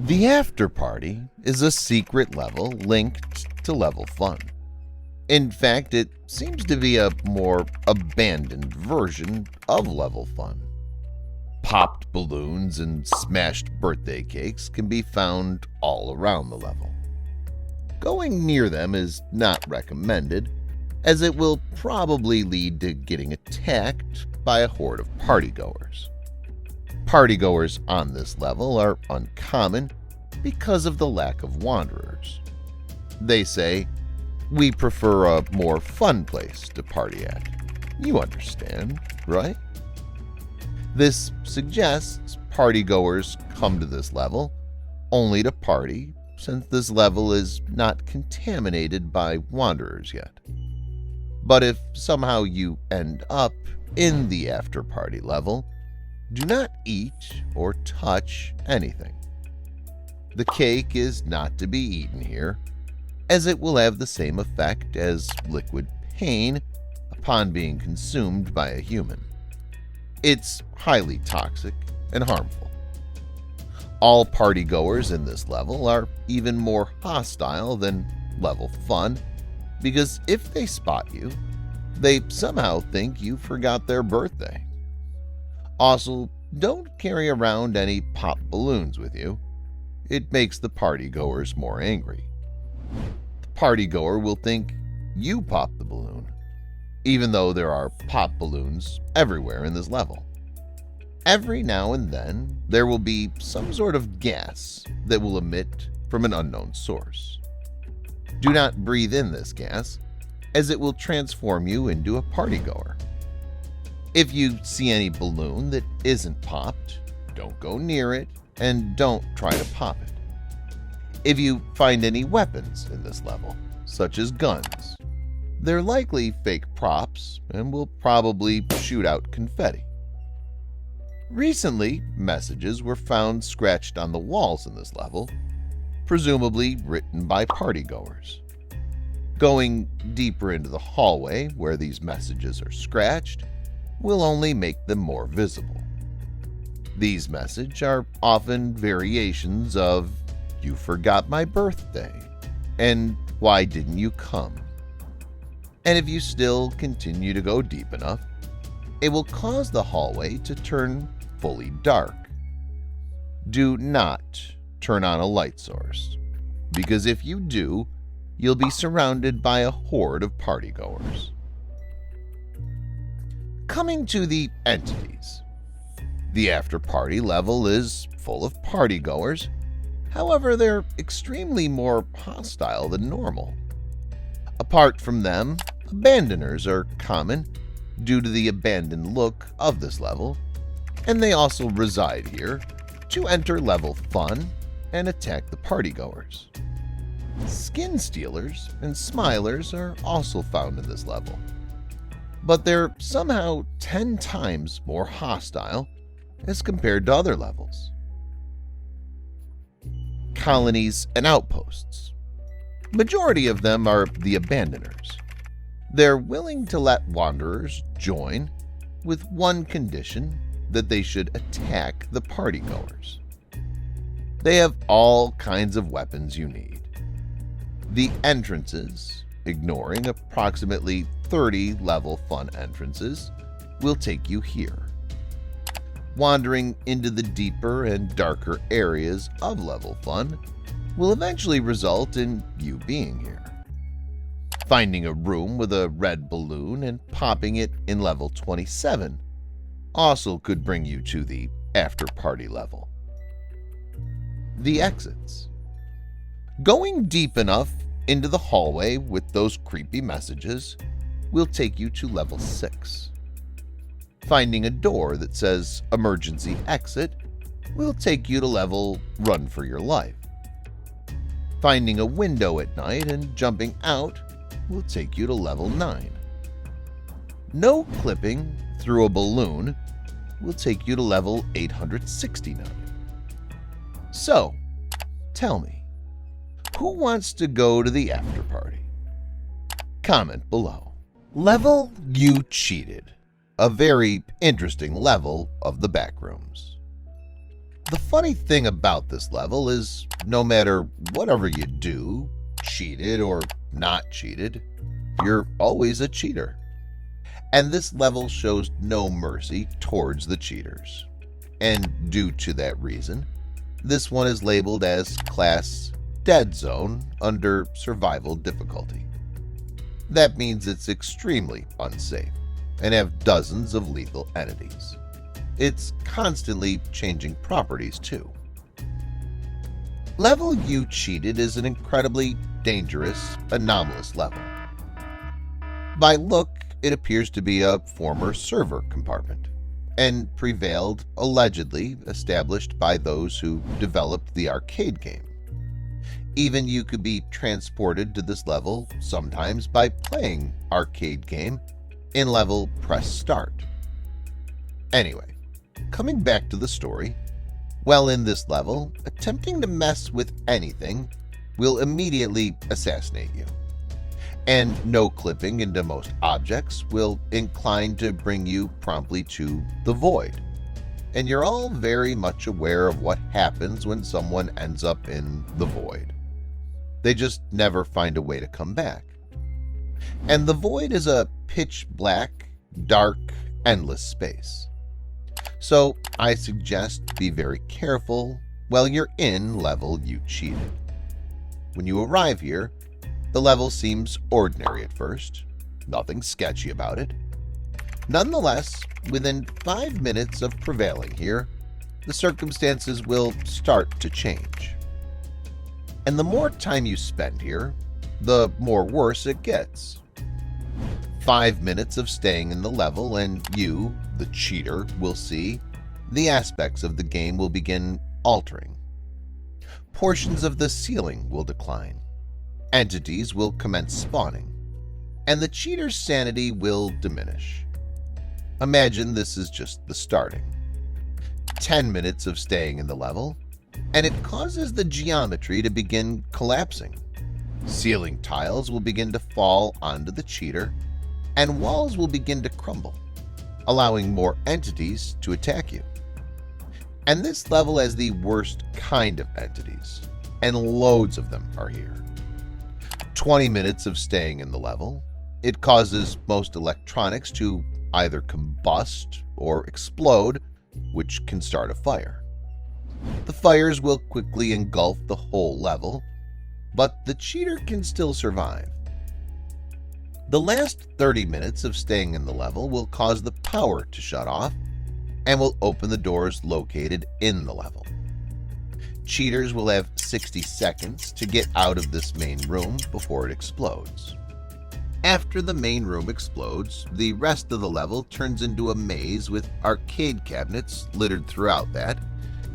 The after party is a secret level linked to level fun. In fact, it seems to be a more abandoned version of level fun. Popped balloons and smashed birthday cakes can be found all around the level. Going near them is not recommended, as it will probably lead to getting attacked by a horde of partygoers. Partygoers on this level are uncommon because of the lack of wanderers. They say, "We prefer a more fun place to party at." You understand, right? This suggests partygoers come to this level only to party, since this level is not contaminated by wanderers yet. But if somehow you end up in the after party level, do not eat or touch anything. The cake is not to be eaten here, as it will have the same effect as liquid pain upon being consumed by a human. It's highly toxic and harmful. All partygoers in this level are even more hostile than level fun, because if they spot you, they somehow think you forgot their birthday. Also, don't carry around any pop balloons with you. It makes the partygoers more angry. The partygoer will think you popped the balloon, even though there are pop balloons everywhere in this level. Every now and then, there will be some sort of gas that will emit from an unknown source. Do not breathe in this gas, as it will transform you into a partygoer. If you see any balloon that isn't popped, don't go near it and don't try to pop it. If you find any weapons in this level, such as guns, they're likely fake props and will probably shoot out confetti. Recently, messages were found scratched on the walls in this level, presumably written by partygoers. Going deeper into the hallway where these messages are scratched will only make them more visible. These messages are often variations of "You forgot my birthday," and "Why didn't you come?" And if you still continue to go deep enough, it will cause the hallway to turn fully dark. Do not turn on a light source, because if you do, you'll be surrounded by a horde of partygoers. Coming to the entities. The after-party level is full of partygoers, however they're extremely more hostile than normal. Apart from them, abandoners are common due to the abandoned look of this level, and they also reside here to enter level fun and attack the partygoers. Skin stealers and smilers are also found in this level, but they're somehow 10 times more hostile as compared to other levels. Colonies and outposts. Majority of them are the abandoners. They're willing to let wanderers join with one condition: that they should attack the partygoers. They have all kinds of weapons you need. The entrances, ignoring approximately 30 level fun entrances, will take you here. Wandering into the deeper and darker areas of level fun will eventually result in you being here. Finding a room with a red balloon and popping it in level 27 also could bring you to the after-party level. The exits. Going deep enough into the hallway with those creepy messages will take you to level 6. Finding a door that says emergency exit will take you to level run for your life. Finding a window at night and jumping out will take you to level 9. No clipping through a balloon will take you to level 869. So, tell me, who wants to go to the after party? Comment below. Level You Cheated, a very interesting level of the Backrooms. The funny thing about this level is no matter whatever you do, cheated or not cheated, you're always a cheater. And this level shows no mercy towards the cheaters. And due to that reason, this one is labeled as Class Dead Zone under Survival Difficulty. That means it's extremely unsafe and have dozens of lethal entities. It's constantly changing properties too. Level You Cheated is an incredibly dangerous, anomalous level. By look, it appears to be a former server compartment and prevailed, allegedly established by those who developed the arcade game. Even you could be transported to this level sometimes by playing arcade game in level press start. Anyway, coming back to the story, well, in this level, attempting to mess with anything will immediately assassinate you. And no clipping into most objects will incline to bring you promptly to the void. And you're all very much aware of what happens when someone ends up in the void. They just never find a way to come back. And the void is a pitch black, dark, endless space. So I suggest be very careful while you're in level You Cheated. When you arrive here, the level seems ordinary at first, nothing sketchy about it. Nonetheless, within 5 minutes of prevailing here, the circumstances will start to change. And the more time you spend here, the more worse it gets. 5 minutes of staying in the level and you, the cheater, will see the aspects of the game will begin altering. Portions of the ceiling will decline. Entities will commence spawning, and the cheater's sanity will diminish. Imagine this is just the starting. 10 minutes of staying in the level, and it causes the geometry to begin collapsing. Ceiling tiles will begin to fall onto the cheater, and walls will begin to crumble, allowing more entities to attack you. And this level has the worst kind of entities, and loads of them are here. 20 minutes of staying in the level, it causes most electronics to either combust or explode, which can start a fire. The fires will quickly engulf the whole level, but the cheater can still survive. The last 30 minutes of staying in the level will cause the power to shut off and will open the doors located in the level. Cheaters will have 60 seconds to get out of this main room before it explodes. After the main room explodes, the rest of the level turns into a maze with arcade cabinets littered throughout that,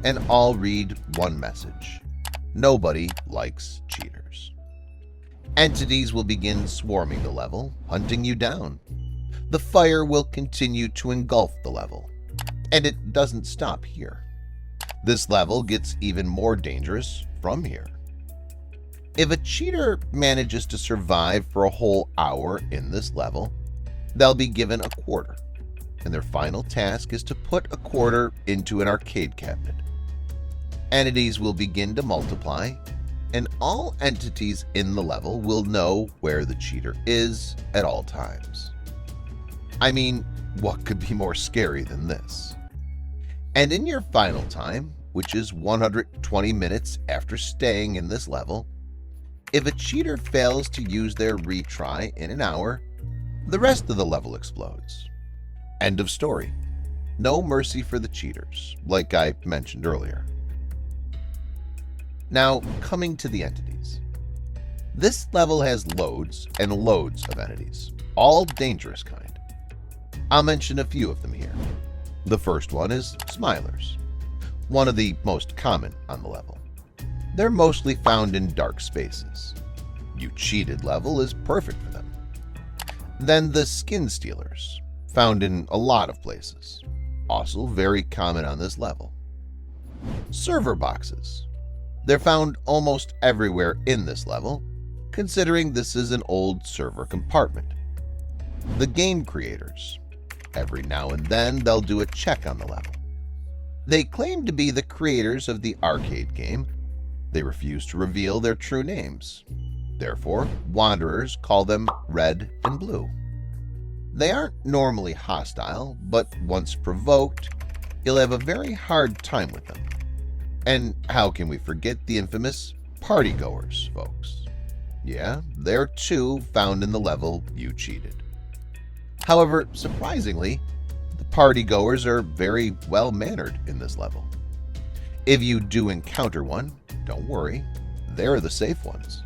and all read one message: nobody likes cheaters. Entities will begin swarming the level, hunting you down. The fire will continue to engulf the level, and it doesn't stop here. This level gets even more dangerous from here. If a cheater manages to survive for a whole hour in this level, they'll be given a quarter, and their final task is to put a quarter into an arcade cabinet. Entities will begin to multiply, and all entities in the level will know where the cheater is at all times. I mean, what could be more scary than this? And in your final time, which is 120 minutes after staying in this level, if a cheater fails to use their retry in an hour, the rest of the level explodes. End of story. No mercy for the cheaters, like I mentioned earlier. Now, coming to the entities. This level has loads and loads of entities, all dangerous kind. I'll mention a few of them here. The first one is Smilers, one of the most common on the level. They're mostly found in dark spaces. You Cheated level is perfect for them. Then the Skin Stealers, found in a lot of places, also very common on this level. Server Boxes. They're found almost everywhere in this level, considering this is an old server compartment. The Game Creators. Every now and then they'll do a check on the level. They claim to be the creators of the arcade game. They refuse to reveal their true names. Therefore, wanderers call them Red and Blue. They aren't normally hostile, but once provoked, you'll have a very hard time with them. And how can we forget the infamous partygoers, folks? Yeah, they're too found in the level You Cheated. However, surprisingly, the partygoers are very well-mannered in this level. If you do encounter one, don't worry, they're the safe ones.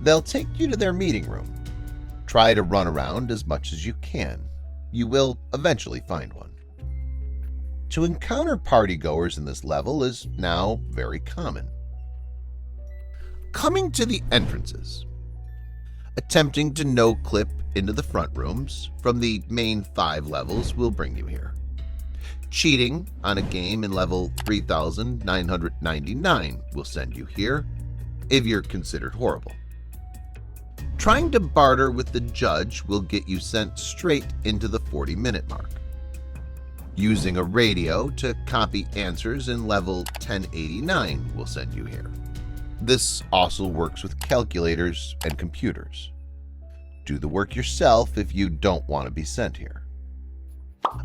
They'll take you to their meeting room. Try to run around as much as you can. You will eventually find one. To encounter partygoers in this level is now very common. Coming to the entrances. Attempting to no-clip into the front rooms from the main 5 levels will bring you here. Cheating on a game in level 3999 will send you here if you're considered horrible. Trying to barter with the judge will get you sent straight into the 40-minute mark. Using a radio to copy answers in level 1089 will send you here. This also works with calculators and computers. Do the work yourself if you don't want to be sent here.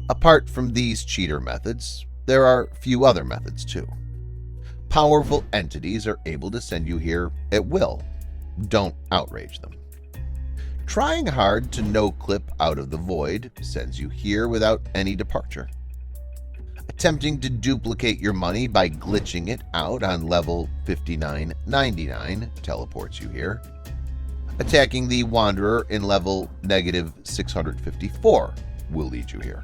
Apart from these cheater methods, there are a few other methods too. Powerful entities are able to send you here at will. Don't outrage them. Trying hard to no-clip out of the void sends you here without any departure. Attempting to duplicate your money by glitching it out on level 5999 teleports you here. Attacking the Wanderer in level -654 will lead you here.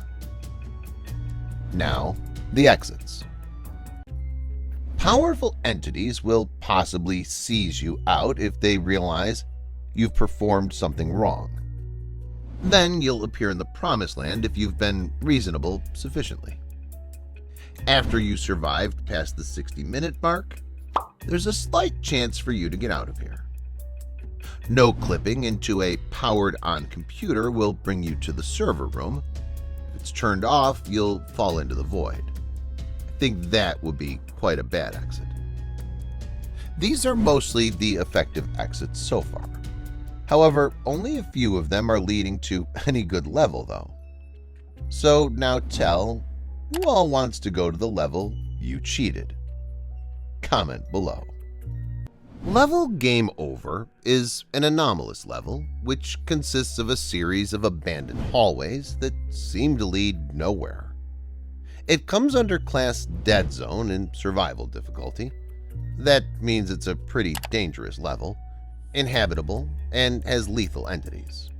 Now, the exits. Powerful entities will possibly seize you out if they realize you've performed something wrong. Then you'll appear in the Promised Land if you've been reasonable sufficiently. After you survived past the 60-minute mark, there's a slight chance for you to get out of here. No clipping into a powered-on computer will bring you to the server room. If it's turned off, you'll fall into the void. I think that would be quite a bad exit. These are mostly the effective exits so far. However, only a few of them are leading to any good level, though. So now tell who all wants to go to the level You Cheated. Comment below. Level Game Over is an anomalous level, which consists of a series of abandoned hallways that seem to lead nowhere. It comes under class Dead Zone in survival difficulty. That means it's a pretty dangerous level, inhabitable, and has lethal entities.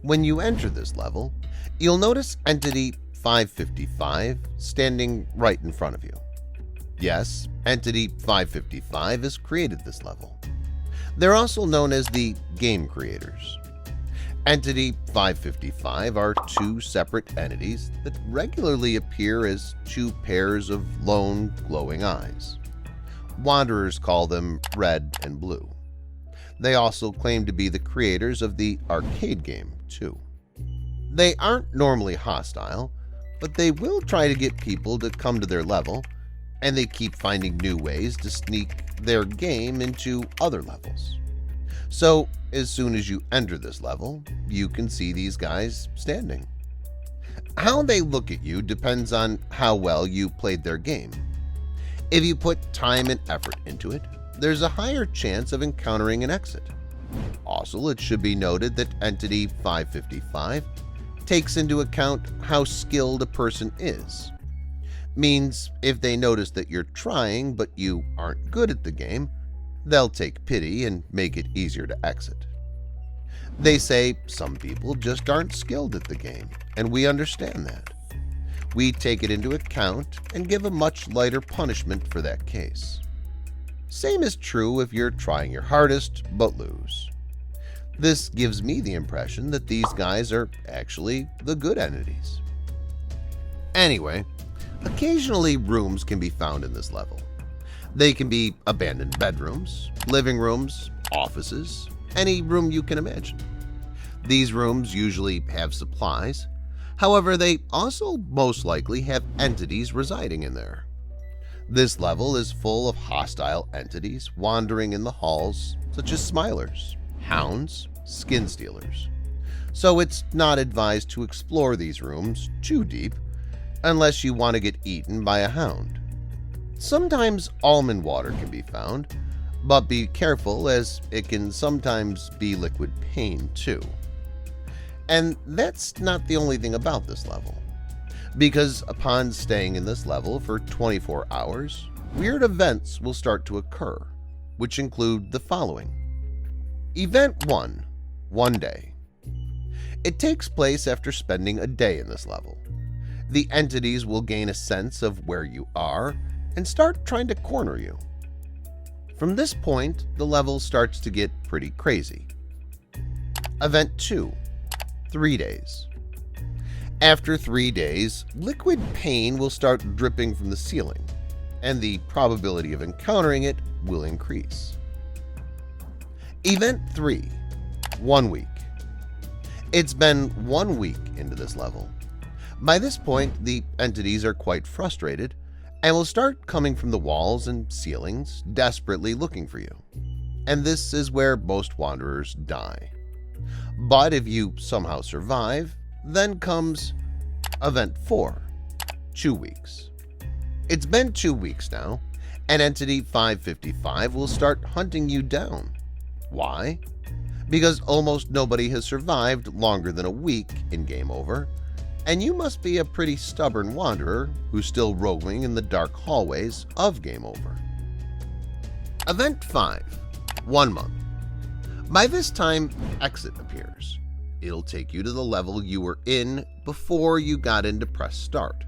When you enter this level, you'll notice Entity 555 standing right in front of you. Yes, Entity 555 has created this level. They're also known as the Game Creators. Entity 555 are 2 separate entities that regularly appear as 2 pairs of lone, glowing eyes. Wanderers call them Red and Blue. They also claim to be the creators of the arcade game, too. They aren't normally hostile, but they will try to get people to come to their level, and they keep finding new ways to sneak their game into other levels. So, as soon as you enter this level, you can see these guys standing. How they look at you depends on how well you played their game. If you put time and effort into it, there's a higher chance of encountering an exit. Also, it should be noted that Entity 555 takes into account how skilled a person is. Means if they notice that you're trying but you aren't good at the game, they'll take pity and make it easier to exit. They say some people just aren't skilled at the game, and we understand that. We take it into account and give a much lighter punishment for that case. Same is true if you're trying your hardest but lose. This gives me the impression that these guys are actually the good entities. Anyway, occasionally rooms can be found in this level. They can be abandoned bedrooms, living rooms, offices, any room you can imagine. These rooms usually have supplies. However, they also most likely have entities residing in there. This level is full of hostile entities wandering in the halls, such as smilers, hounds, skin stealers. So it's not advised to explore these rooms too deep unless you want to get eaten by a hound. Sometimes almond water can be found, but be careful as it can sometimes be liquid pain too. And that's not the only thing about this level, because upon staying in this level for 24 hours, weird events will start to occur, which include the following. Event 1. One day. It takes place after spending a day in this level. The entities will gain a sense of where you are and start trying to corner you. From this point, the level starts to get pretty crazy. Event 2. 3 days. After 3 days, liquid pain will start dripping from the ceiling, and the probability of encountering it will increase. Event 3. 1 week. It's been 1 week into this level. By this point, the entities are quite frustrated and will start coming from the walls and ceilings, desperately looking for you. And this is where most wanderers die. But if you somehow survive, then comes Event 4. 2 weeks. It's been 2 weeks now, and Entity 555 will start hunting you down. Why? Because almost nobody has survived longer than a week in Game Over, and you must be a pretty stubborn wanderer who's still roaming in the dark hallways of Game Over. Event 5. 1 month. By this time, Exit appears. It'll take you to the level you were in before you got into Press Start.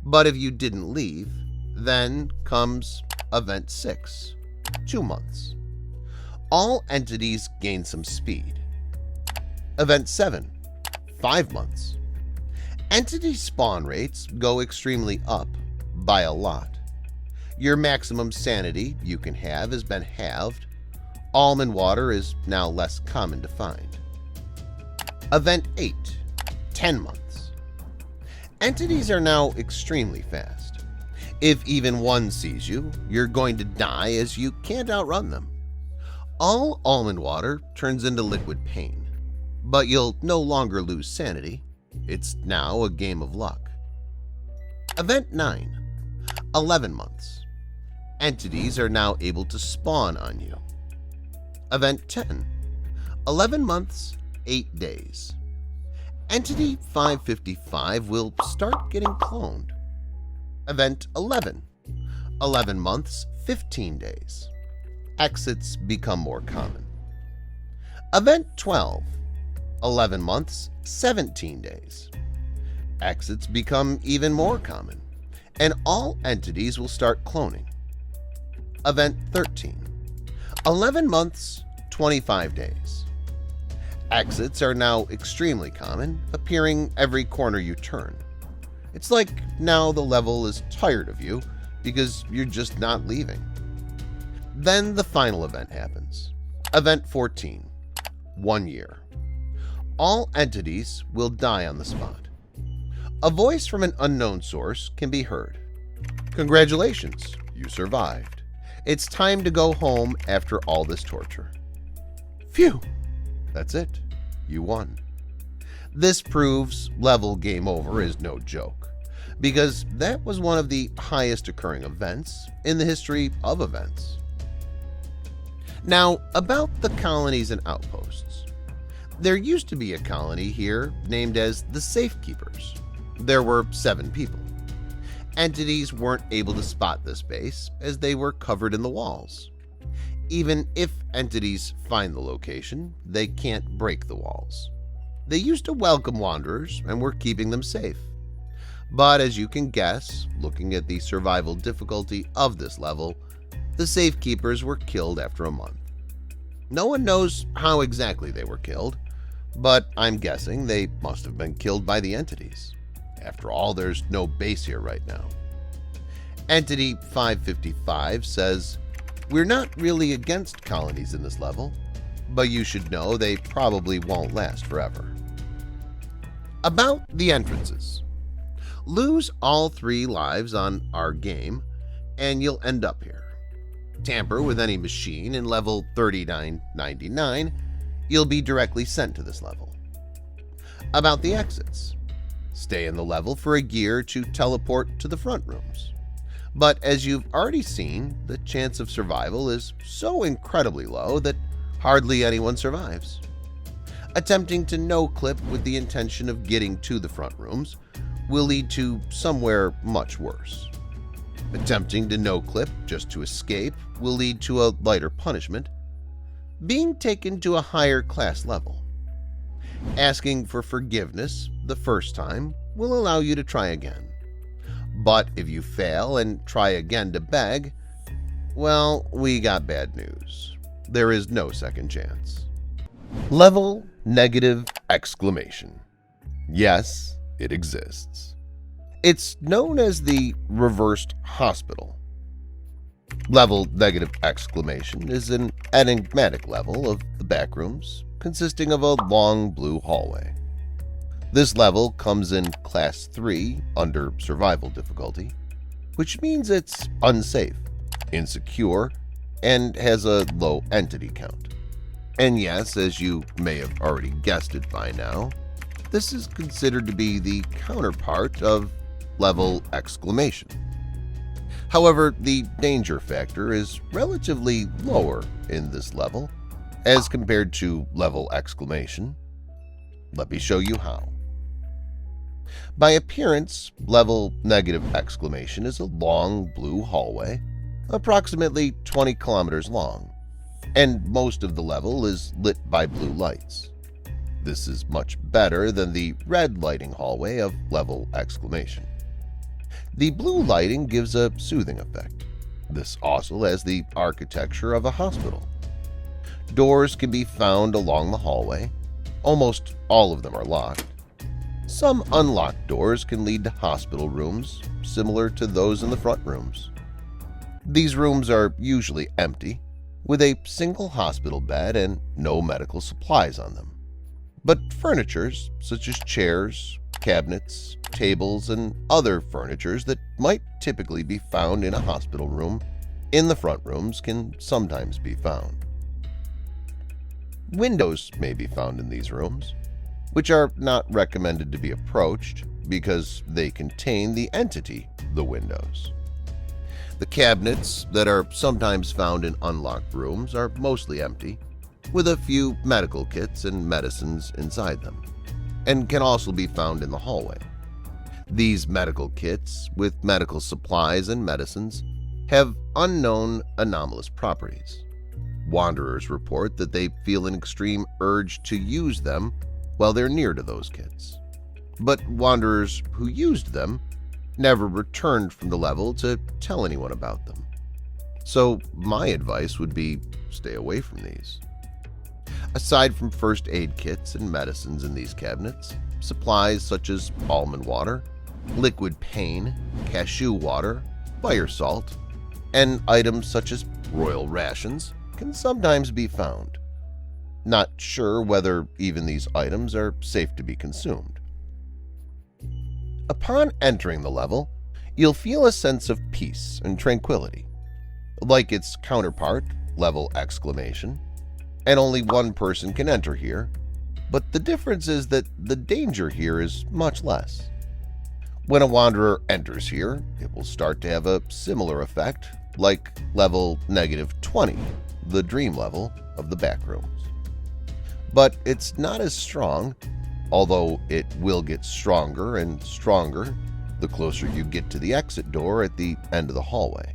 But if you didn't leave, then comes Event 6. 2 months. All entities gain some speed. Event 7. 5 months. Entity spawn rates go extremely up by a lot. Your maximum sanity you can have has been halved. Almond water is now less common to find. Event 8. 10 months. Entities are now extremely fast. If even one sees you, you're going to die as you can't outrun them. All almond water turns into liquid pain, but you'll no longer lose sanity. It's now a game of luck. Event 9. 11 months. Entities are now able to spawn on you. Event 10. 11 months, 8 days. Entity 555 will start getting cloned. Event 11. 11 months, 15 days. Exits become more common. Event 12. 11 months, 17 days. Exits become even more common, and all entities will start cloning. Event 13. 11 months, 25 days. Exits are now extremely common, appearing every corner you turn. It's like now the level is tired of you because you're just not leaving. Then the final event happens. Event 14. 1 year. All entities will die on the spot. A voice from an unknown source can be heard. Congratulations, you survived. It's time to go home after all this torture. Phew! That's it. You won. This proves level Game Over is no joke, because that was one of the highest occurring events in the history of events. Now, about the colonies and outposts. There used to be a colony here named as the Safekeepers. There were 7 people. Entities weren't able to spot this base as they were covered in the walls. Even if entities find the location, they can't break the walls. They used to welcome wanderers and were keeping them safe. But as you can guess, looking at the survival difficulty of this level, the Safekeepers were killed after a month. No one knows how exactly they were killed, but I'm guessing they must have been killed by the entities. After all, there's no base here right now. Entity 555 says, "We're not really against colonies in this level, but you should know they probably won't last forever." About the entrances. Lose all 3 lives on our game, and you'll end up here. Tamper with any machine in level 3999, you'll be directly sent to this level. About the exits. Stay in the level for a gear to teleport to the front rooms. But as you've already seen, the chance of survival is so incredibly low that hardly anyone survives. Attempting to no-clip with the intention of getting to the front rooms will lead to somewhere much worse. Attempting to no-clip just to escape will lead to a lighter punishment. Being taken to a higher class level. Asking for forgiveness the first time will allow you to try again. But if you fail and try again to beg, well, we got bad news. There is no second chance. Level negative exclamation. Yes, it exists. It's known as the reversed hospital. Level negative exclamation is an enigmatic level of the backrooms consisting of a long blue hallway. This level comes in Class 3 under survival difficulty, which means it's unsafe, insecure, and has a low entity count. And yes, as you may have already guessed it by now, this is considered to be the counterpart of level exclamation. However, the danger factor is relatively lower in this level as compared to level exclamation. Let me show you how. By appearance, level negative exclamation is a long blue hallway, approximately 20 kilometers long, and most of the level is lit by blue lights. This is much better than the red lighting hallway of level exclamation. The blue lighting gives a soothing effect. This also has the architecture of a hospital. Doors can be found along the hallway. Almost all of them are locked. Some unlocked doors can lead to hospital rooms, similar to those in the front rooms. These rooms are usually empty, with a single hospital bed and no medical supplies on them. But furnitures, such as chairs, cabinets, tables, and other furnitures that might typically be found in a hospital room, in the front rooms can sometimes be found. Windows may be found in these rooms, which are not recommended to be approached because they contain the entity, the windows. The cabinets that are sometimes found in unlocked rooms are mostly empty, with a few medical kits and medicines inside them, and can also be found in the hallway. These medical kits, with medical supplies and medicines, have unknown anomalous properties. Wanderers report that they feel an extreme urge to use them while they're near to those kits. But wanderers who used them never returned from the level to tell anyone about them. So my advice would be stay away from these. Aside from first aid kits and medicines in these cabinets, supplies such as almond water, liquid pain, cashew water, fire salt, and items such as royal rations can sometimes be found. Not sure whether even these items are safe to be consumed. Upon entering the level, you'll feel a sense of peace and tranquility, like its counterpart, level exclamation, and only one person can enter here, but the difference is that the danger here is much less. When a wanderer enters here, it will start to have a similar effect like level -20, the dream level of the backrooms. But it's not as strong, although it will get stronger and stronger the closer you get to the exit door at the end of the hallway.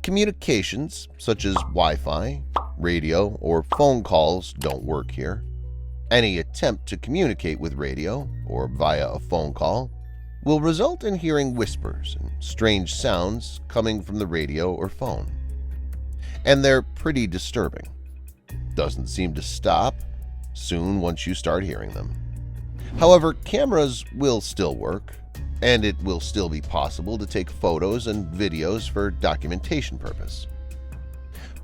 Communications such as Wi-Fi, radio, or phone calls don't work here. Any attempt to communicate with radio or via a phone call will result in hearing whispers and strange sounds coming from the radio or phone. And they're pretty disturbing. Doesn't seem to stop soon once you start hearing them. However, cameras will still work, and it will still be possible to take photos and videos for documentation purpose.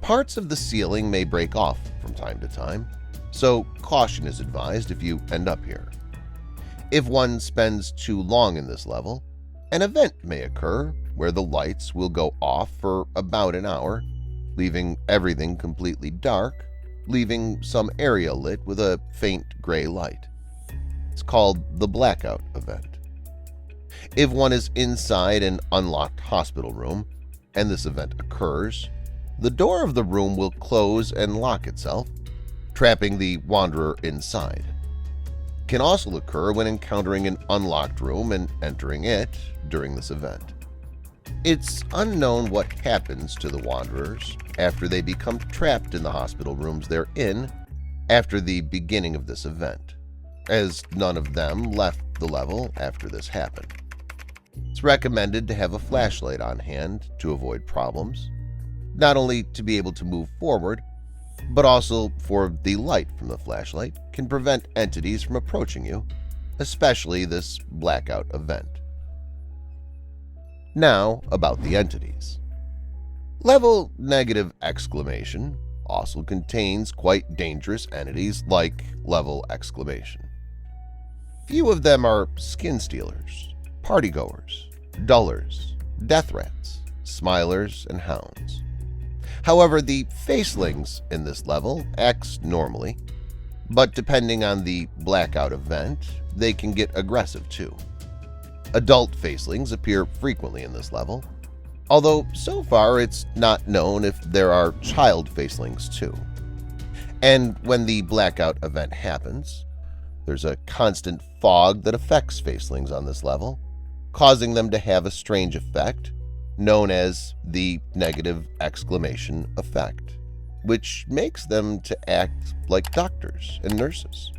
Parts of the ceiling may break off from time to time, so caution is advised if you end up here. If one spends too long in this level, an event may occur where the lights will go off for about an hour, leaving everything completely dark, leaving some area lit with a faint gray light. It's called the blackout event. If one is inside an unlocked hospital room and this event occurs, the door of the room will close and lock itself, trapping the wanderer inside. It can also occur when encountering an unlocked room and entering it during this event. It's unknown what happens to the wanderers after they become trapped in the hospital rooms they're in after the beginning of this event, as none of them left the level after this happened. It's recommended to have a flashlight on hand to avoid problems, not only to be able to move forward, but also for the light from the flashlight can prevent entities from approaching you, especially this blackout event. Now about the entities. Level negative exclamation also contains quite dangerous entities like level exclamation. Few of them are skin stealers, partygoers, dullers, death rats, smilers, and hounds. However, the facelings in this level act normally, but depending on the blackout event, they can get aggressive too. Adult facelings appear frequently in this level, although so far it's not known if there are child facelings too. And when the blackout event happens, there's a constant fog that affects facelings on this level, causing them to have a strange effect known as the negative exclamation effect, which makes them to act like doctors and nurses.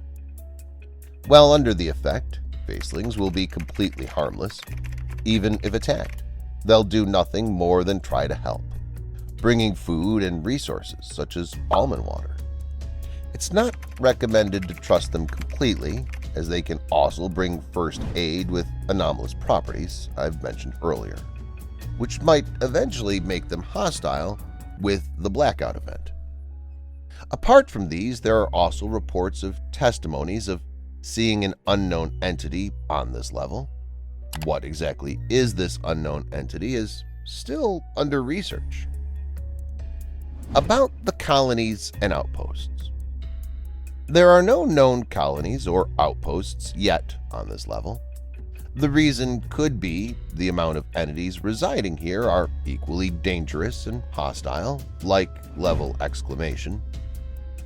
While under the effect, facelings will be completely harmless, even if attacked. They'll do nothing more than try to help, bringing food and resources such as almond water. It's not recommended to trust them completely, as they can also bring first aid with anomalous properties I've mentioned earlier, which might eventually make them hostile with the blackout event. Apart from these, there are also reports of testimonies of seeing an unknown entity on this level. What exactly is this unknown entity is still under research. About the colonies and outposts. There are no known colonies or outposts yet on this level. The reason could be the amount of entities residing here are equally dangerous and hostile, like level exclamation.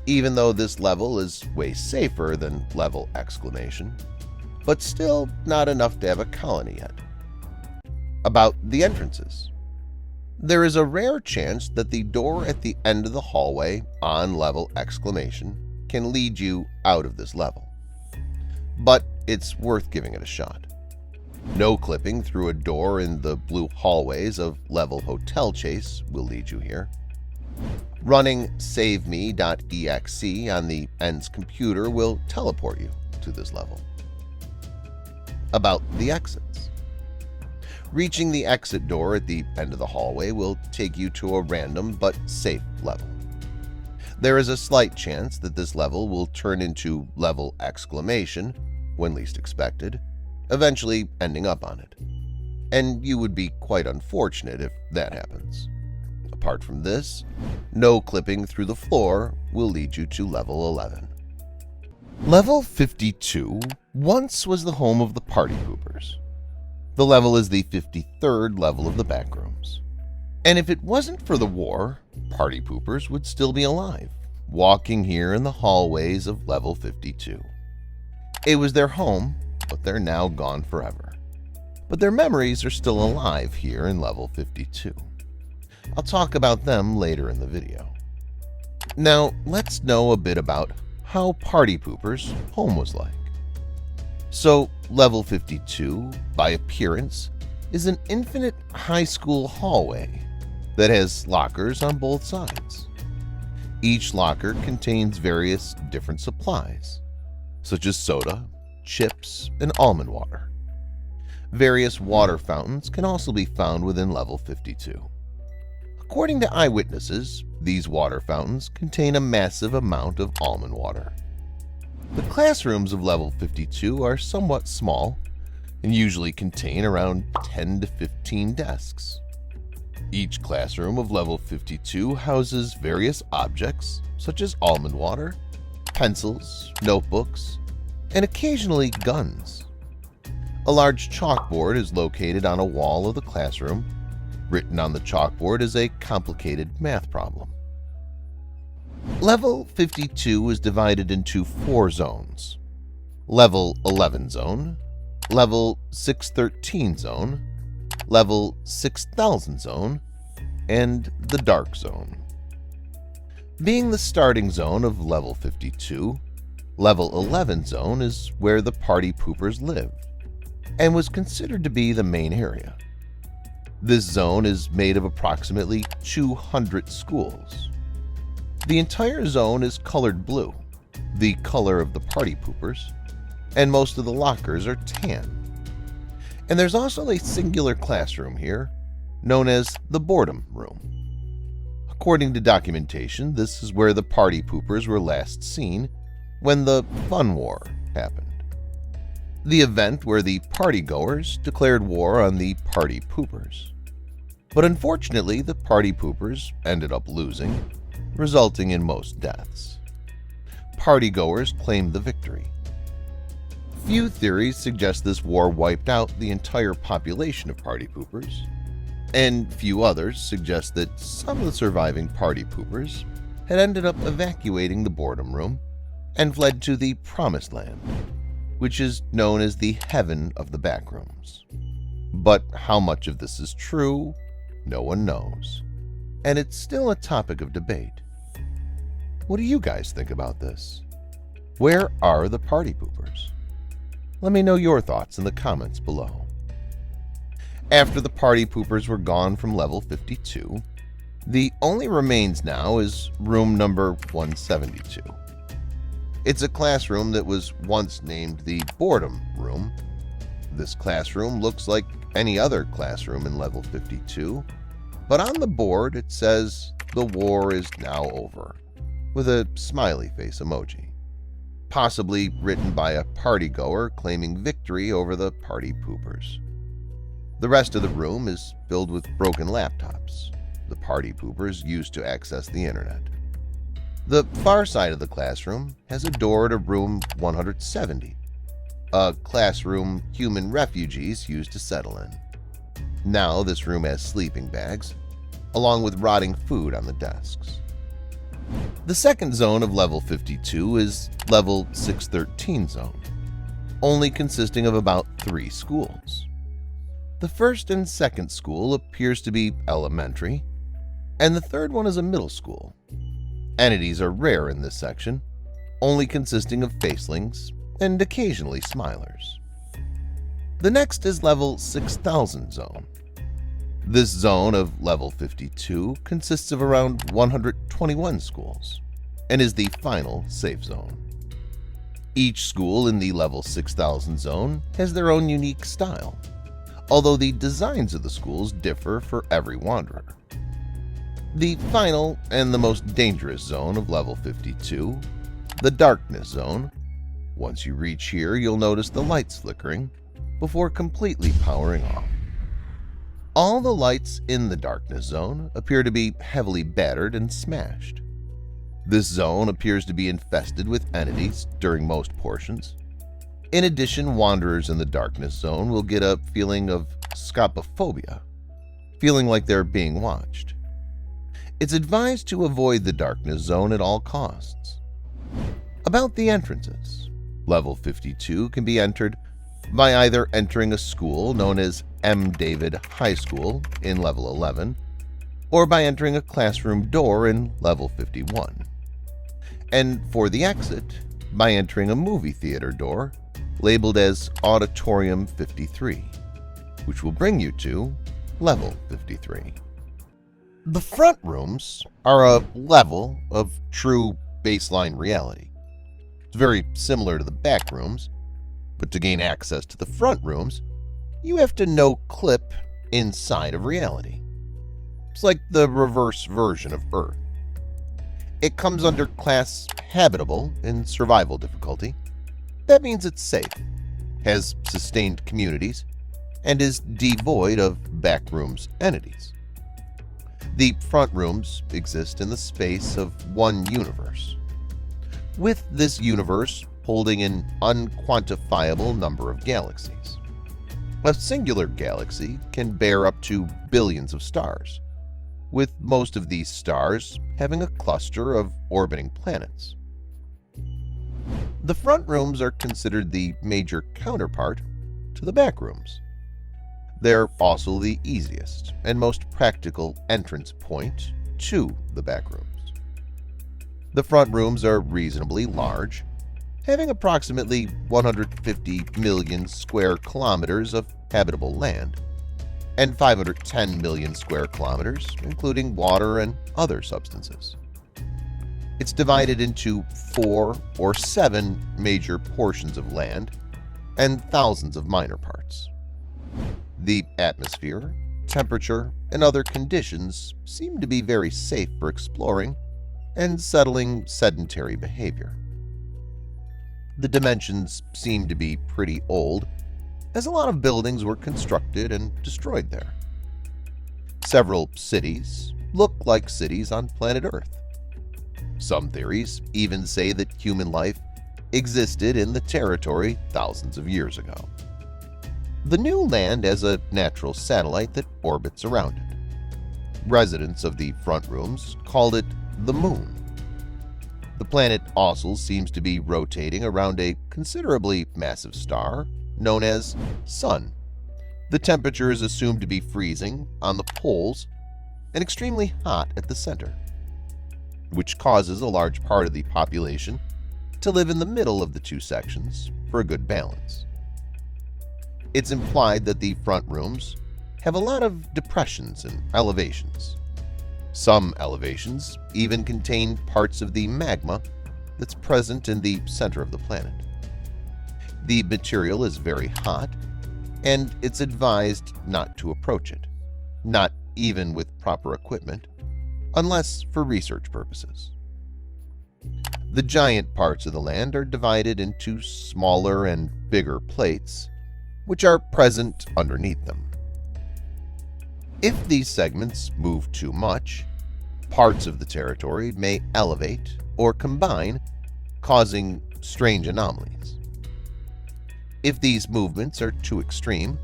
Even though this level is way safer than level exclamation, but still not enough to have a colony yet. About the entrances. There is a rare chance that the door at the end of the hallway on level exclamation can lead you out of this level, but it's worth giving it a shot. No clipping through a door in the blue hallways of Level Hotel Chase will lead you here. Running saveme.exe on the end's computer will teleport you to this level. About the exits. Reaching the exit door at the end of the hallway will take you to a random but safe level. There is a slight chance that this level will turn into level exclamation when least expected, eventually ending up on it. And you would be quite unfortunate if that happens. Apart from this, no clipping through the floor will lead you to level 11. Level 52 once was the home of the party poopers. The level is the 53rd level of the Backrooms. And if it wasn't for the war, party poopers would still be alive, walking here in the hallways of level 52. It was their home, but they're now gone forever. But their memories are still alive here in level 52. I'll talk about them later in the video. Now, let's know a bit about how party poopers' home was like. So, level 52, by appearance, is an infinite high school hallway that has lockers on both sides. Each locker contains various different supplies, such as soda, chips, and almond water. Various water fountains can also be found within level 52. According to eyewitnesses, these water fountains contain a massive amount of almond water. The classrooms of level 52 are somewhat small and usually contain around 10 to 15 desks. Each classroom of level 52 houses various objects such as almond water, pencils, notebooks, and occasionally guns. A large chalkboard is located on a wall of the classroom. Written on the chalkboard is a complicated math problem. Level 52 is divided into 4 zones: Level 11 Zone, Level 613 Zone, Level 6000 Zone, and the Dark Zone. Being the starting zone of Level 52, Level 11 Zone is where the party poopers lived, and was considered to be the main area. This zone is made of approximately 200 schools. The entire zone is colored blue, the color of the party poopers, and most of the lockers are tan. And there's also a singular classroom here, known as the boredom room. According to documentation, this is where the party poopers were last seen when the Fun War happened. The event where the partygoers declared war on the party poopers. But unfortunately, the party poopers ended up losing, resulting in most deaths. Partygoers claimed the victory. Few theories suggest this war wiped out the entire population of party poopers, and few others suggest that some of the surviving party poopers had ended up evacuating the boredom room and fled to the Promised Land, which is known as the Heaven of the Backrooms. But how much of this is true, no one knows, and it's still a topic of debate. What do you guys think about this? Where are the party poopers? Let me know your thoughts in the comments below. After the party poopers were gone from level 52, the only remains now is room number 172. It's a classroom that was once named the boredom room. This classroom looks like any other classroom in level 52, but on the board it says the war is now over, with a smiley face emoji, possibly written by a partygoer claiming victory over the party poopers. The rest of the room is filled with broken laptops the party poopers used to access the internet. The far side of the classroom has a door to room 170, a classroom human refugees used to settle in. Now this room has sleeping bags, along with rotting food on the desks. The second zone of level 52 is level 613 zone, only consisting of about 3 schools. The first and second school appears to be elementary, and the third one is a middle school. Entities are rare in this section, only consisting of facelings and occasionally smilers. The next is level 6000 zone. This zone of level 52 consists of around 121 schools and is the final safe zone. Each school in the level 6000 zone has their own unique style, although the designs of the schools differ for every wanderer. The final and the most dangerous zone of level 52, the darkness zone. Once you reach here, you'll notice the lights flickering before completely powering off. All the lights in the darkness zone appear to be heavily battered and smashed. This zone appears to be infested with entities during most portions. In addition, wanderers in the darkness zone will get a feeling of scopophobia, feeling like they're being watched. It's advised to avoid the darkness zone at all costs. About the entrances, level 52 can be entered by either entering a school known as M. David High School in level 11, or by entering a classroom door in level 51. And for the exit, by entering a movie theater door labeled as Auditorium 53, which will bring you to level 53. The front rooms are a level of true baseline reality. It's very similar to the back rooms, but to gain access to the front rooms, you have to no-clip inside of reality. It's like the reverse version of Earth. It comes under class Habitable in survival difficulty, That means it's safe, has sustained communities, and is devoid of backrooms entities. The frontrooms exist in the space of one universe, with this universe holding an unquantifiable number of galaxies. A singular galaxy can bear up to billions of stars, with most of these stars having a cluster of orbiting planets. The frontrooms are considered the major counterpart to the backrooms. They're also the easiest and most practical entrance point to the backrooms. The frontrooms are reasonably large, having approximately 150 million square kilometers of habitable land, and 510 million square kilometers, including water and other substances. It's divided into 4 or 7 major portions of land and thousands of minor parts. The atmosphere, temperature, and other conditions seem to be very safe for exploring and settling sedentary behavior. The dimensions seem to be pretty old, as a lot of buildings were constructed and destroyed there. Several cities look like cities on planet Earth. Some theories even say that human life existed in the territory thousands of years ago. The new land has a natural satellite that orbits around it. Residents of the frontrooms called it the Moon. The planet also seems to be rotating around a considerably massive star known as Sun. The temperature is assumed to be freezing on the poles and extremely hot at the center, which causes a large part of the population to live in the middle of the two sections for a good balance. It's implied that the frontrooms have a lot of depressions and elevations. Some elevations even contain parts of the magma that's present in the center of the planet. The material is very hot, and it's advised not to approach it, not even with proper equipment, unless for research purposes. The giant parts of the land are divided into smaller and bigger plates, which are present underneath them. If these segments move too much, parts of the territory may elevate or combine, causing strange anomalies. If these movements are too extreme,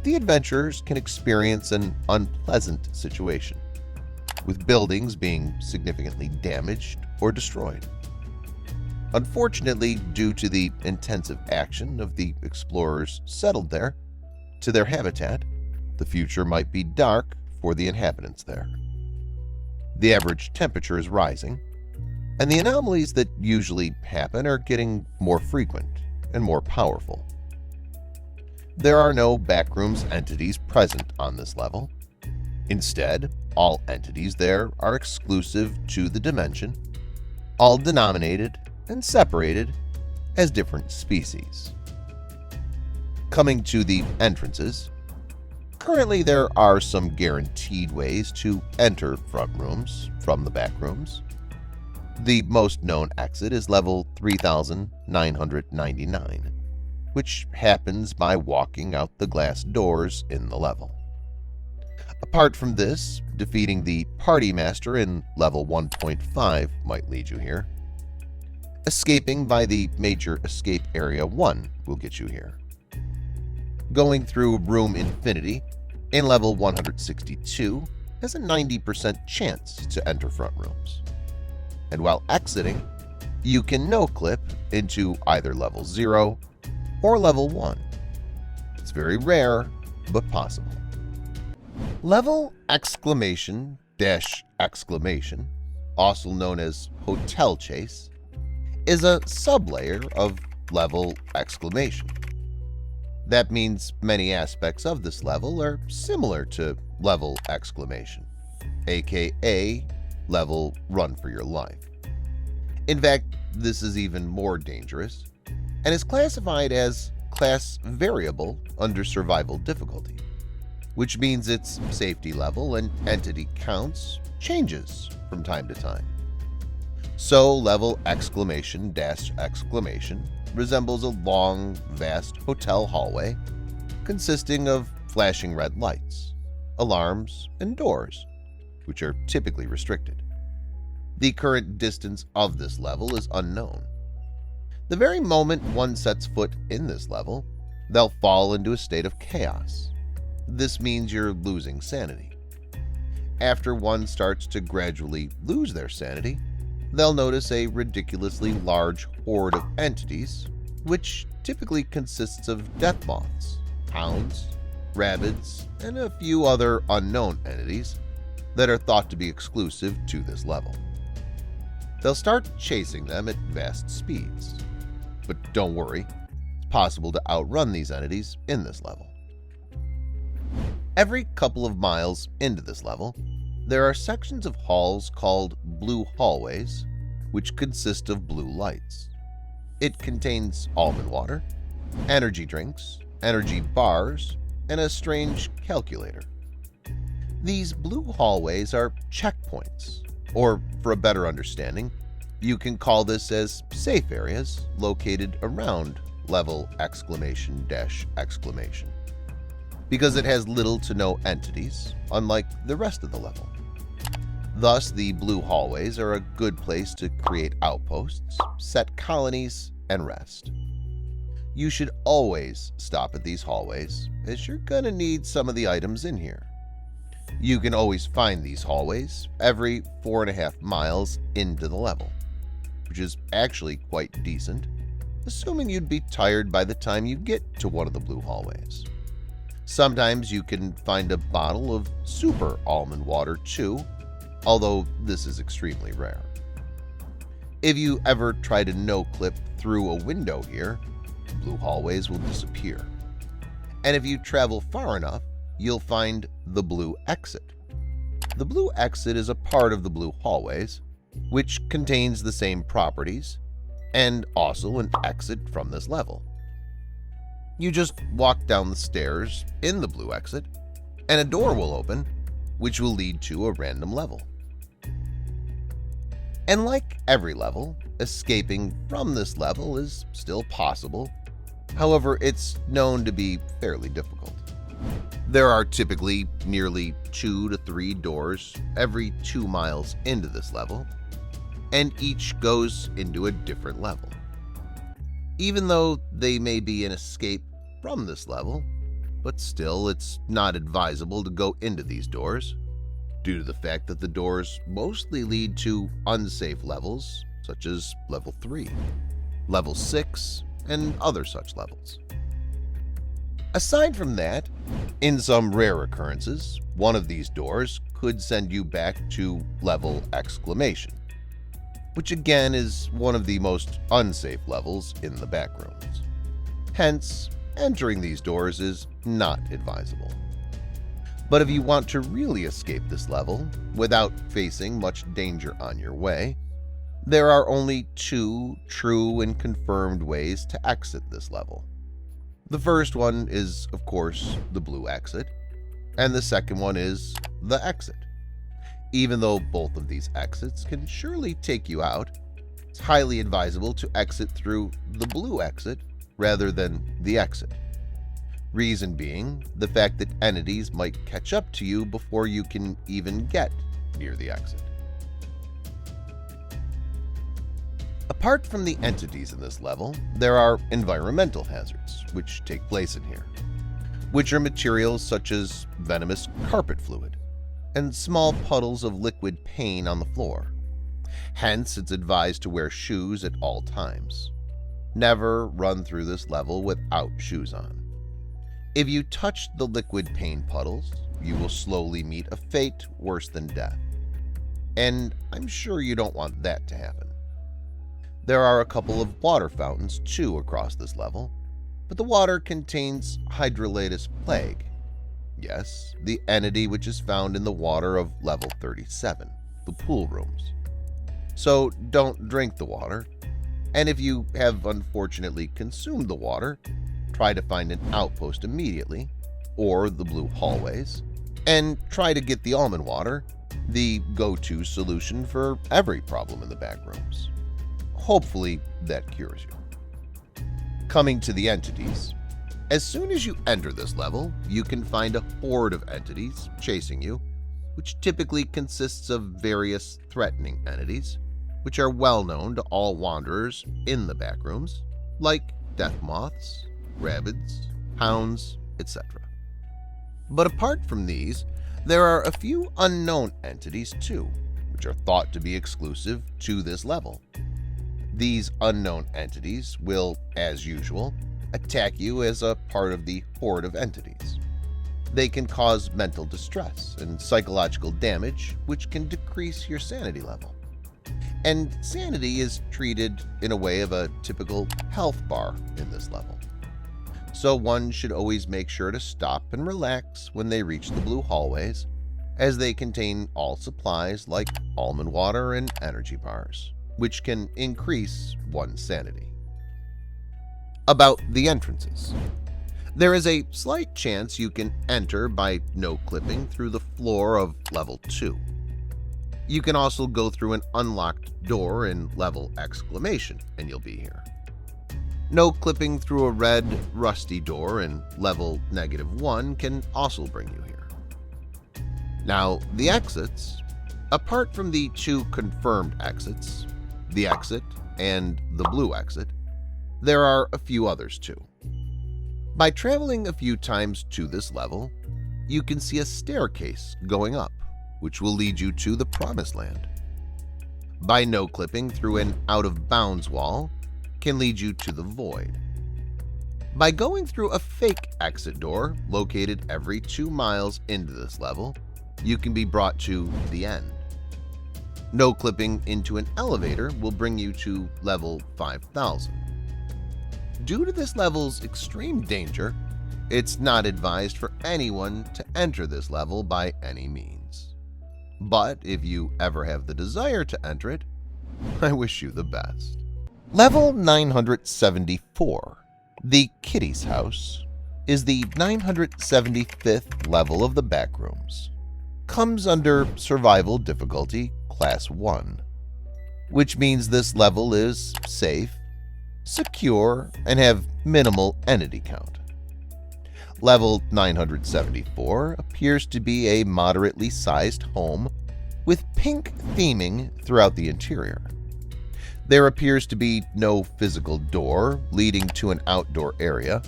the adventurers can experience an unpleasant situation, with buildings being significantly damaged or destroyed. Unfortunately, due to the intensive action of the explorers settled there to their habitat, the future might be dark for the inhabitants there. The average temperature is rising, and the anomalies that usually happen are getting more frequent and more powerful. There are no backrooms entities present on this level. Instead, all entities there are exclusive to the dimension, all denominated and separated as different species. Coming to the entrances, currently there are some guaranteed ways to enter frontrooms from the backrooms. The most known exit is level 3999, which happens by walking out the glass doors in the level. Apart from this, defeating the party master in level 1.5 might lead you here. Escaping by the major escape area 1 will get you here. Going through room infinity in level 162 has a 90% chance to enter frontrooms. And while exiting, you can no-clip into either level 0 or level 1. It's very rare, but possible. Level exclamation dash exclamation, also known as Hotel Chase, is a sublayer of level exclamation. That means many aspects of this level are similar to level exclamation, aka level run for your life. In fact, this is even more dangerous and is classified as class variable under survival difficulty, which means its safety level and entity counts changes from time to time. So level exclamation dash exclamation resembles a long, vast hotel hallway consisting of flashing red lights, alarms, and doors, which are typically restricted. The current distance of this level is unknown. The very moment one sets foot in this level, they'll fall into a state of chaos. This means you're losing sanity. After one starts to gradually lose their sanity, they'll notice a ridiculously large horde of entities, which typically consists of death moths, hounds, rabbits, and a few other unknown entities that are thought to be exclusive to this level. They'll start chasing them at vast speeds. But don't worry, it's possible to outrun these entities in this level. Every couple of miles into this level, there are sections of halls called blue hallways, which consist of blue lights. It contains almond water, energy drinks, energy bars, and a strange calculator. These blue hallways are checkpoints, or for a better understanding, you can call this as safe areas located around level ! Because it has little to no entities, unlike the rest of the level. Thus, the blue hallways are a good place to create outposts, set colonies, and rest. You should always stop at these hallways, as you're gonna need some of the items in here. You can always find these hallways every 4.5 miles into the level, which is actually quite decent, assuming you'd be tired by the time you get to one of the blue hallways. Sometimes you can find a bottle of super almond water too, although this is extremely rare. If you ever try to no-clip through a window here, blue hallways will disappear. And if you travel far enough, you'll find the blue exit. The blue exit is a part of the blue hallways, which contains the same properties, and also an exit from this level. You just walk down the stairs in the blue exit, and a door will open, which will lead to a random level. And like every level, escaping from this level is still possible. However, it's known to be fairly difficult. There are typically nearly 2 to 3 doors every 2 miles into this level, and each goes into a different level. Even though they may be an escape from this level, but still it's not advisable to go into these doors, due to the fact that the doors mostly lead to unsafe levels such as Level 3, Level 6, and other such levels. Aside from that, in some rare occurrences, one of these doors could send you back to Level ! Which again is one of the most unsafe levels in the Backrooms. Hence, entering these doors is not advisable. But if you want to really escape this level without facing much danger on your way, there are only 2 true and confirmed ways to exit this level. The first one is, of course, the blue exit, and the second one is the exit. Even though both of these exits can surely take you out, it's highly advisable to exit through the blue exit rather than the exit. Reason being the fact that entities might catch up to you before you can even get near the exit. Apart from the entities in this level, there are environmental hazards which take place in here, which are materials such as venomous carpet fluid and small puddles of liquid pain on the floor. Hence, it's advised to wear shoes at all times. Never run through this level without shoes on. If you touch the liquid pain puddles, you will slowly meet a fate worse than death. And I'm sure you don't want that to happen. There are a couple of water fountains too across this level, but the water contains Hydrolatus plague. Yes, the entity which is found in the water of level 37, the Poolrooms. So don't drink the water, and if you have unfortunately consumed the water, try to find an outpost immediately, or the blue hallways, and try to get the almond water, the go-to solution for every problem in the Backrooms. Hopefully that cures you. Coming to the entities, as soon as you enter this level, you can find a horde of entities chasing you, which typically consists of various threatening entities, which are well known to all wanderers in the backrooms, like death moths, rabbits, hounds, etc. But apart from these, there are a few unknown entities too, which are thought to be exclusive to this level. These unknown entities will, as usual, attack you as a part of the horde of entities. They can cause mental distress and psychological damage, which can decrease your sanity level. And sanity is treated in a way of a typical health bar in this level. So one should always make sure to stop and relax when they reach the blue hallways, as they contain all supplies like almond water and energy bars, which can increase one's sanity. About the entrances. There is a slight chance you can enter by no-clipping through the floor of level 2. You can also go through an unlocked door in level exclamation and you'll be here. No-clipping through a red, rusty door in level -1 can also bring you here. Now, the exits. Apart from the 2 confirmed exits, the exit and the blue exit, there are a few others too. By traveling a few times to this level, you can see a staircase going up, which will lead you to the Promised Land. By no-clipping through an out-of-bounds wall, can lead you to the Void. By going through a fake exit door located every 2 miles into this level, you can be brought to the end. No-clipping into an elevator will bring you to level 5000. Due to this level's extreme danger, it's not advised for anyone to enter this level by any means. But if you ever have the desire to enter it, I wish you the best. Level 974, the Kitty's House, is the 975th level of the Backrooms. Comes under Survival Difficulty Class 1, which means this level is safe, secure, and have minimal entity count. Level 974 appears to be a moderately sized home with pink theming throughout the interior. There appears to be no physical door leading to an outdoor area,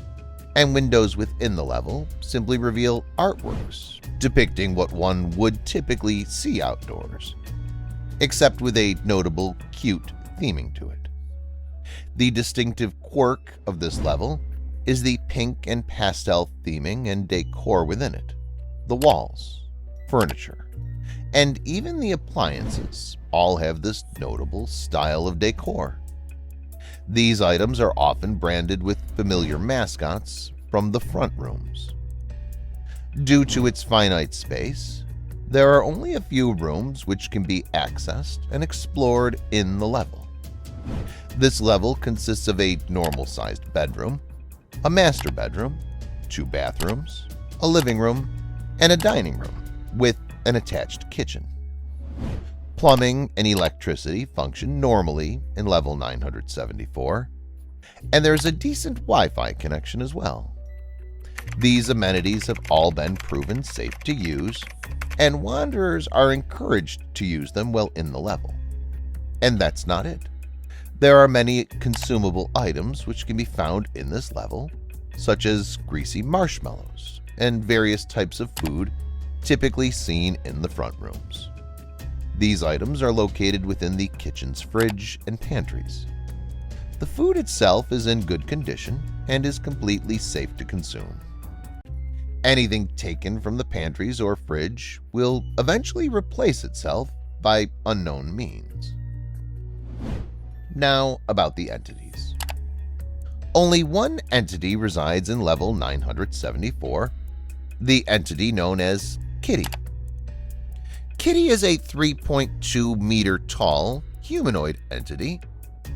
and windows within the level simply reveal artworks depicting what one would typically see outdoors, except with a notable cute theming to it. The distinctive quirk of this level is the pink and pastel theming and decor within it. The walls, furniture, and even the appliances all have this notable style of decor. These items are often branded with familiar mascots from the Frontrooms. Due to its finite space, there are only a few rooms which can be accessed and explored in the level. This level consists of a normal-sized bedroom, a master bedroom, 2 bathrooms, a living room, and a dining room with an attached kitchen. Plumbing and electricity function normally in level 974, and there's a decent Wi-Fi connection as well. These amenities have all been proven safe to use, and wanderers are encouraged to use them while in the level. And that's not it. There are many consumable items which can be found in this level, such as greasy marshmallows and various types of food typically seen in the front rooms. These items are located within the kitchen's fridge and pantries. The food itself is in good condition and is completely safe to consume. Anything taken from the pantries or fridge will eventually replace itself by unknown means. Now about the entities. Only one entity resides in level 974, the entity known as Kitty. Kitty is a 3.2 meter tall humanoid entity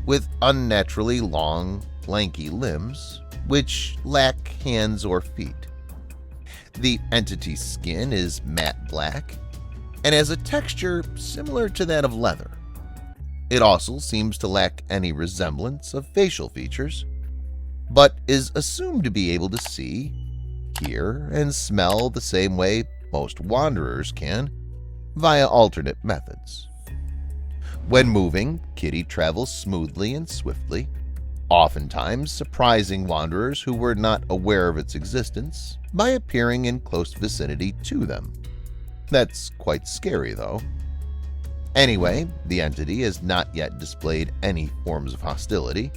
with unnaturally long, lanky limbs which lack hands or feet. The entity's skin is matte black and has a texture similar to that of leather. It also seems to lack any resemblance of facial features, but is assumed to be able to see, hear, and smell the same way most wanderers can via alternate methods. When moving, Kitty travels smoothly and swiftly, oftentimes surprising wanderers who were not aware of its existence by appearing in close vicinity to them. That's quite scary, though. Anyway, the entity has not yet displayed any forms of hostility,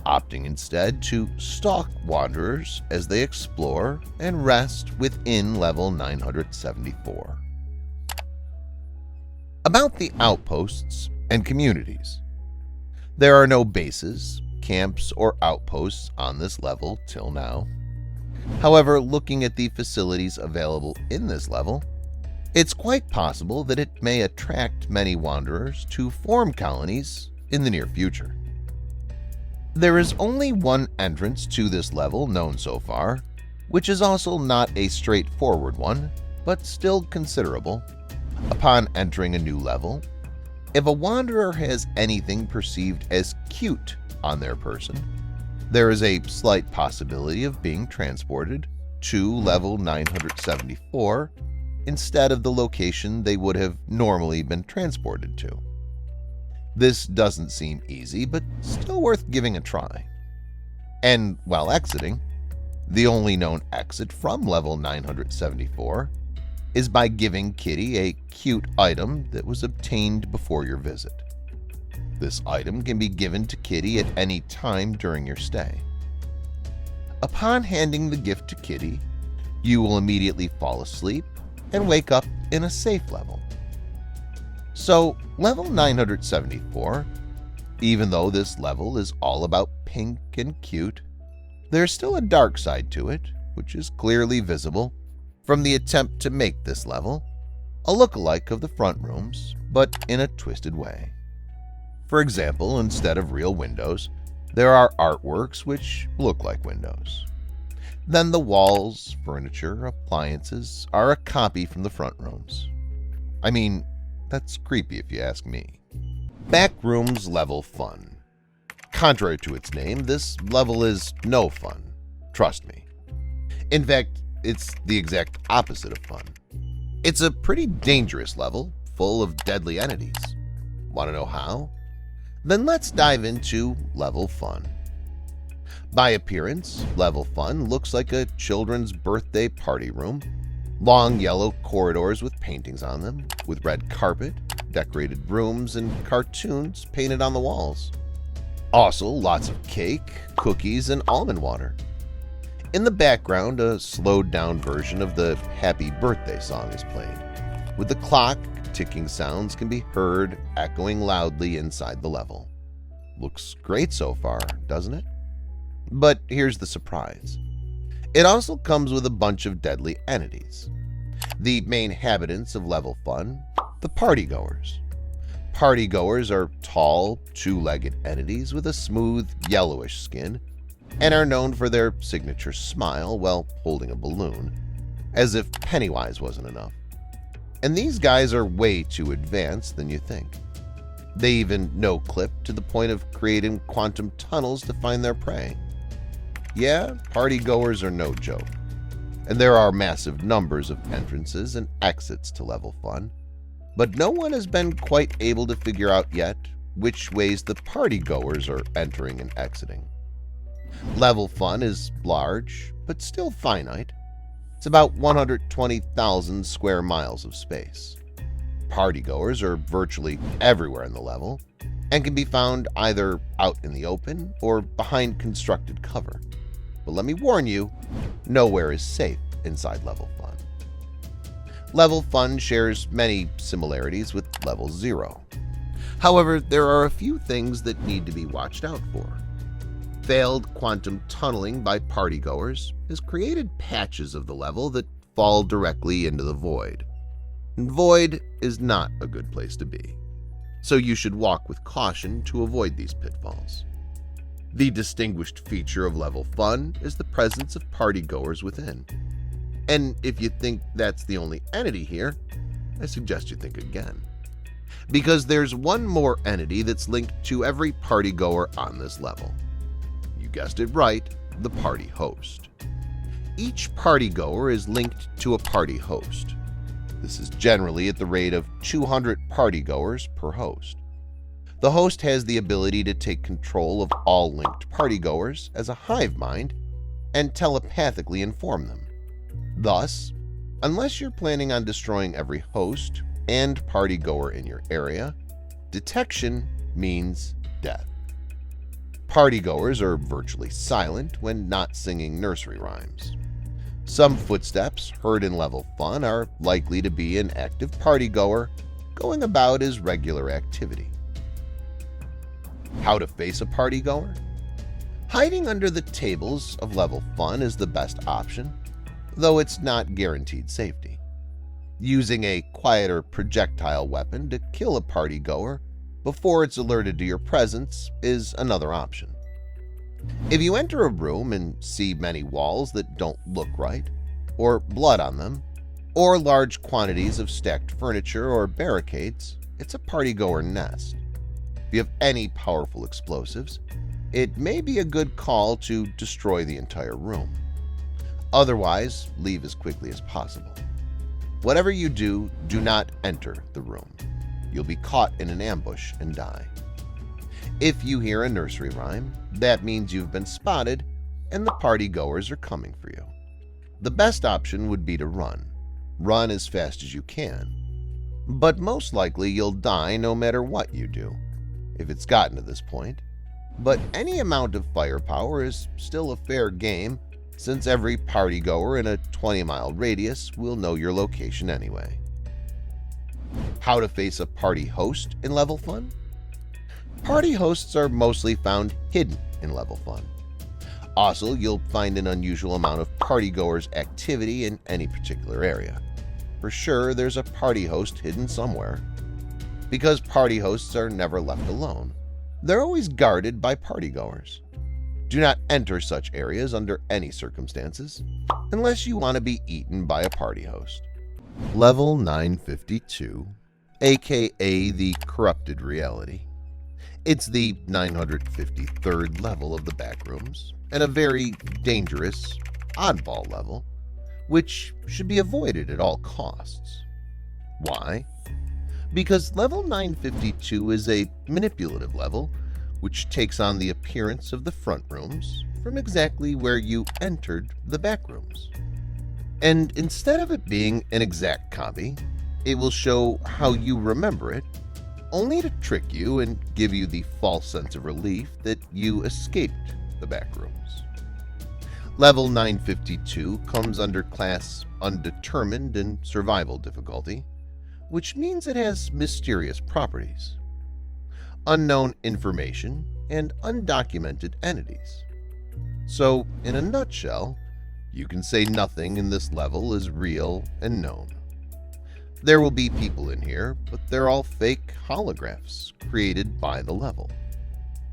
opting instead to stalk wanderers as they explore and rest within level 974. About the outposts and communities. There are no bases, camps, or outposts on this level till now. However, looking at the facilities available in this level, it's quite possible that it may attract many wanderers to form colonies in the near future. There is only one entrance to this level known so far, which is also not a straightforward one, but still considerable. Upon entering a new level, if a wanderer has anything perceived as cute on their person, there is a slight possibility of being transported to level 974 instead of the location they would have normally been transported to. This doesn't seem easy, but still worth giving a try. And while exiting, the only known exit from level 974 is by giving Kitty a cute item that was obtained before your visit. This item can be given to Kitty at any time during your stay. Upon handing the gift to Kitty, you will immediately fall asleep and wake up in a safe level. So, level 974, even though this level is all about pink and cute, there's still a dark side to it, which is clearly visible from the attempt to make this level a look-alike of the Frontrooms, but in a twisted way. For example, instead of real windows, there are artworks which look like windows. Then the walls, furniture, appliances are a copy from the Frontrooms. I mean, that's creepy if you ask me. Backrooms Level Fun. Contrary to its name, this level is no fun. Trust me. In fact, it's the exact opposite of fun. It's a pretty dangerous level, full of deadly entities. Want to know how? Then let's dive into Level Fun. By appearance, Level Fun looks like a children's birthday party room. Long yellow corridors with paintings on them, with red carpet, decorated rooms, and cartoons painted on the walls. Also, lots of cake, cookies, and almond water. In the background, a slowed-down version of the Happy Birthday song is played, with the clock ticking sounds can be heard echoing loudly inside the level. Looks great so far, doesn't it? But here's the surprise. It also comes with a bunch of deadly entities. The main inhabitants of Level Fun, the partygoers. Partygoers are tall, two-legged entities with a smooth, yellowish skin, and are known for their signature smile while holding a balloon, as if Pennywise wasn't enough. And these guys are way too advanced than you think. They even no-clip to the point of creating quantum tunnels to find their prey. Yeah, partygoers are no joke, and there are massive numbers of entrances and exits to Level Fun, but no one has been quite able to figure out yet which ways the partygoers are entering and exiting. Level Fun is large, but still finite. It's about 120,000 square miles of space. Partygoers are virtually everywhere in the level and can be found either out in the open or behind constructed cover. But let me warn you, nowhere is safe inside Level Fun. Level Fun shares many similarities with Level 0. However, there are a few things that need to be watched out for. Failed quantum tunneling by partygoers has created patches of the level that fall directly into the void. And void is not a good place to be, so you should walk with caution to avoid these pitfalls. The distinguished feature of Level Fun is the presence of partygoers within. And if you think that's the only entity here, I suggest you think again. Because there's one more entity that's linked to every partygoer on this level. You guessed it right, the party host. Each party goer is linked to a party host. This is generally at the rate of 200 party goers per host. The host has the ability to take control of all linked party goers as a hive mind and telepathically inform them. Thus, unless you're planning on destroying every host and party goer in your area, detection means death. Partygoers are virtually silent when not singing nursery rhymes. Some footsteps heard in Level Fun are likely to be an active partygoer going about his regular activity. How to face a partygoer? Hiding under the tables of Level Fun is the best option, though it's not guaranteed safety. Using a quieter projectile weapon to kill a partygoer before it's alerted to your presence is another option. If you enter a room and see many walls that don't look right, or blood on them, or large quantities of stacked furniture or barricades, it's a partygoer nest. If you have any powerful explosives, it may be a good call to destroy the entire room. Otherwise, leave as quickly as possible. Whatever you do, do not enter the room. You'll be caught in an ambush and die. If you hear a nursery rhyme, that means you've been spotted and the partygoers are coming for you. The best option would be to run. Run as fast as you can. But most likely you'll die no matter what you do, if it's gotten to this point. But any amount of firepower is still a fair game, since every partygoer in a 20-mile radius will know your location anyway. How to face a party host in Level Fun? Party hosts are mostly found hidden in Level Fun. Also, you'll find an unusual amount of partygoers' activity in any particular area. For sure, there's a party host hidden somewhere. Because party hosts are never left alone, they're always guarded by partygoers. Do not enter such areas under any circumstances, unless you want to be eaten by a party host. Level 952, aka the Corrupted Reality. It's the 953rd level of the Backrooms, and a very dangerous, oddball level, which should be avoided at all costs. Why? Because level 952 is a manipulative level, which takes on the appearance of the Frontrooms from exactly where you entered the Backrooms. And instead of it being an exact copy, it will show how you remember it, only to trick you and give you the false sense of relief that you escaped the Backrooms. Level 952 comes under class Undetermined and Survival difficulty, which means it has mysterious properties, unknown information, and undocumented entities. So, in a nutshell, you can say nothing in this level is real and known. There will be people in here, but they're all fake holographs created by the level.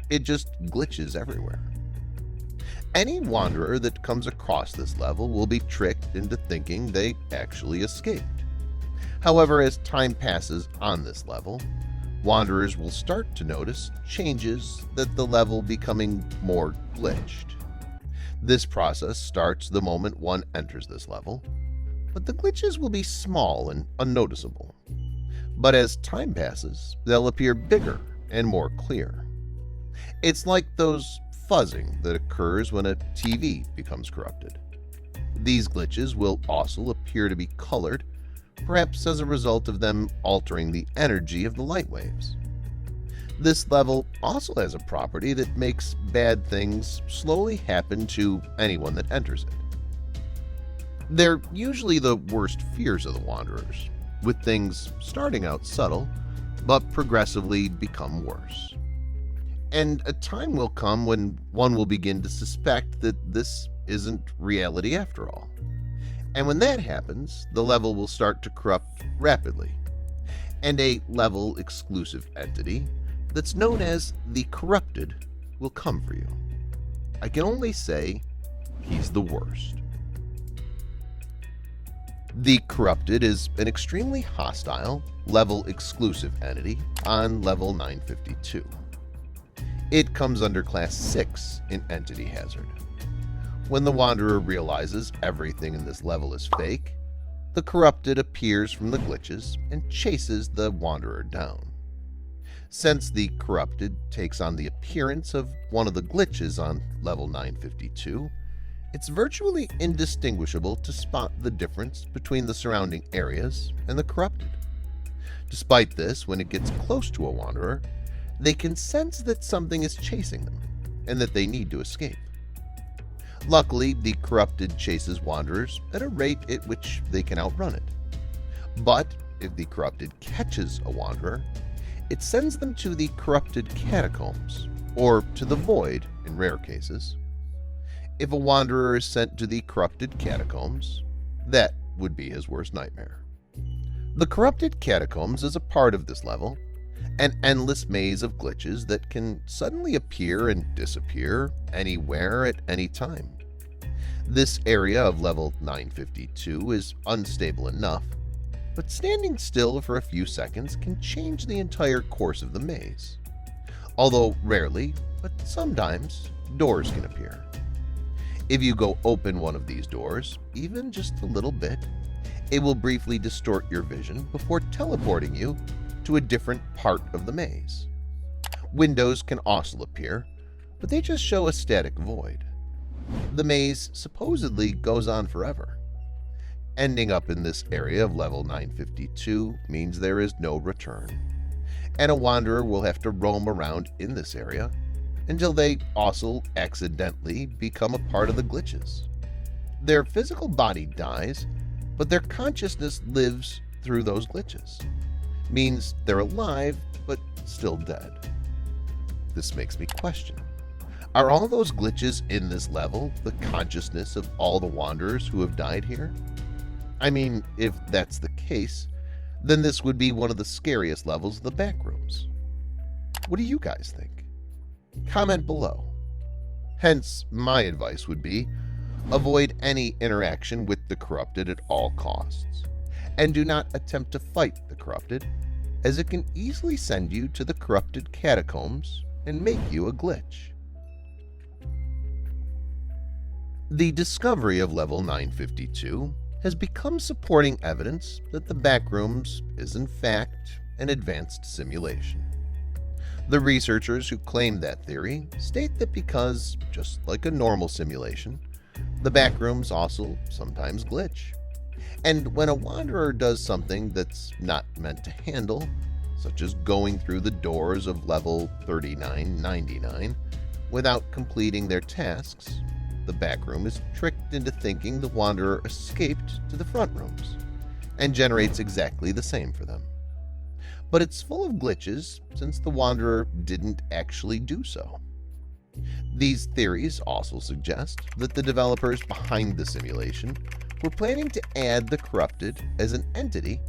It just glitches everywhere. Any wanderer that comes across this level will be tricked into thinking they actually escaped. However, as time passes on this level, wanderers will start to notice changes that the level becoming more glitched. This process starts the moment one enters this level, but the glitches will be small and unnoticeable. But as time passes, they'll appear bigger and more clear. It's like those fuzzing that occurs when a TV becomes corrupted. These glitches will also appear to be colored, perhaps as a result of them altering the energy of the light waves. This level also has a property that makes bad things slowly happen to anyone that enters it. They're usually the worst fears of the wanderers, with things starting out subtle, but progressively become worse. And a time will come when one will begin to suspect that this isn't reality after all. And when that happens, the level will start to corrupt rapidly, and a level exclusive entity that's known as the Corrupted will come for you. I can only say he's the worst. The Corrupted is an extremely hostile, level exclusive entity on level 952. It comes under class 6 in Entity Hazard. When the Wanderer realizes everything in this level is fake, the Corrupted appears from the glitches and chases the Wanderer down. Since the Corrupted takes on the appearance of one of the glitches on level 952, it's virtually indistinguishable to spot the difference between the surrounding areas and the Corrupted. Despite this, when it gets close to a Wanderer, they can sense that something is chasing them and that they need to escape. Luckily, the Corrupted chases Wanderers at a rate at which they can outrun it. But if the Corrupted catches a Wanderer, it sends them to the Corrupted Catacombs, or to the Void in rare cases. If a Wanderer is sent to the Corrupted Catacombs, that would be his worst nightmare. The Corrupted Catacombs is a part of this level, an endless maze of glitches that can suddenly appear and disappear anywhere at any time. This area of level 952 is unstable enough, but standing still for a few seconds can change the entire course of the maze. Although rarely, but sometimes, doors can appear. If you go open one of these doors, even just a little bit, it will briefly distort your vision before teleporting you to a different part of the maze. Windows can also appear, but they just show a static void. The maze supposedly goes on forever. Ending up in this area of level 952 means there is no return, and a Wanderer will have to roam around in this area until they also accidentally become a part of the glitches. Their physical body dies, but their consciousness lives through those glitches. Means they're alive, but still dead. This makes me question, are all those glitches in this level the consciousness of all the Wanderers who have died here? I mean, if that's the case, then this would be one of the scariest levels of the Backrooms. What do you guys think? Comment below. Hence, my advice would be, avoid any interaction with the Corrupted at all costs, and do not attempt to fight the Corrupted, as it can easily send you to the Corrupted Catacombs and make you a glitch. The discovery of level 952 has become supporting evidence that the Backrooms is in fact an advanced simulation. The researchers who claim that theory state that because, just like a normal simulation, the Backrooms also sometimes glitch. And when a Wanderer does something that's not meant to handle, such as going through the doors of level 3999 without completing their tasks, the Backroom is tricked into thinking the Wanderer escaped to the Frontrooms and generates exactly the same for them. But it's full of glitches since the Wanderer didn't actually do so. These theories also suggest that the developers behind the simulation were planning to add the Corrupted as an entity,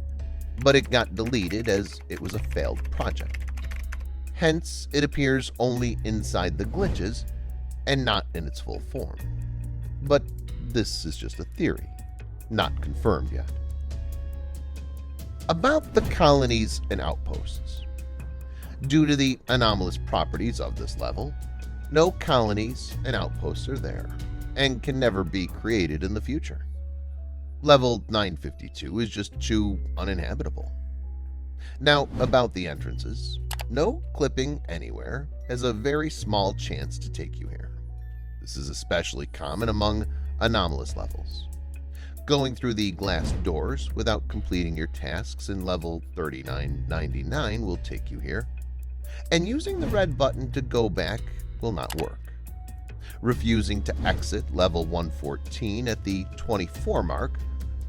but it got deleted as it was a failed project. Hence, it appears only inside the glitches and not in its full form. But this is just a theory, not confirmed yet. About the colonies and outposts. Due to the anomalous properties of this level, no colonies and outposts are there, and can never be created in the future. Level 952 is just too uninhabitable. Now, about the entrances. No clipping anywhere has a very small chance to take you here. This is especially common among anomalous levels. Going through the glass doors without completing your tasks in level 3999 will take you here, and using the red button to go back will not work. Refusing to exit level 114 at the 24 mark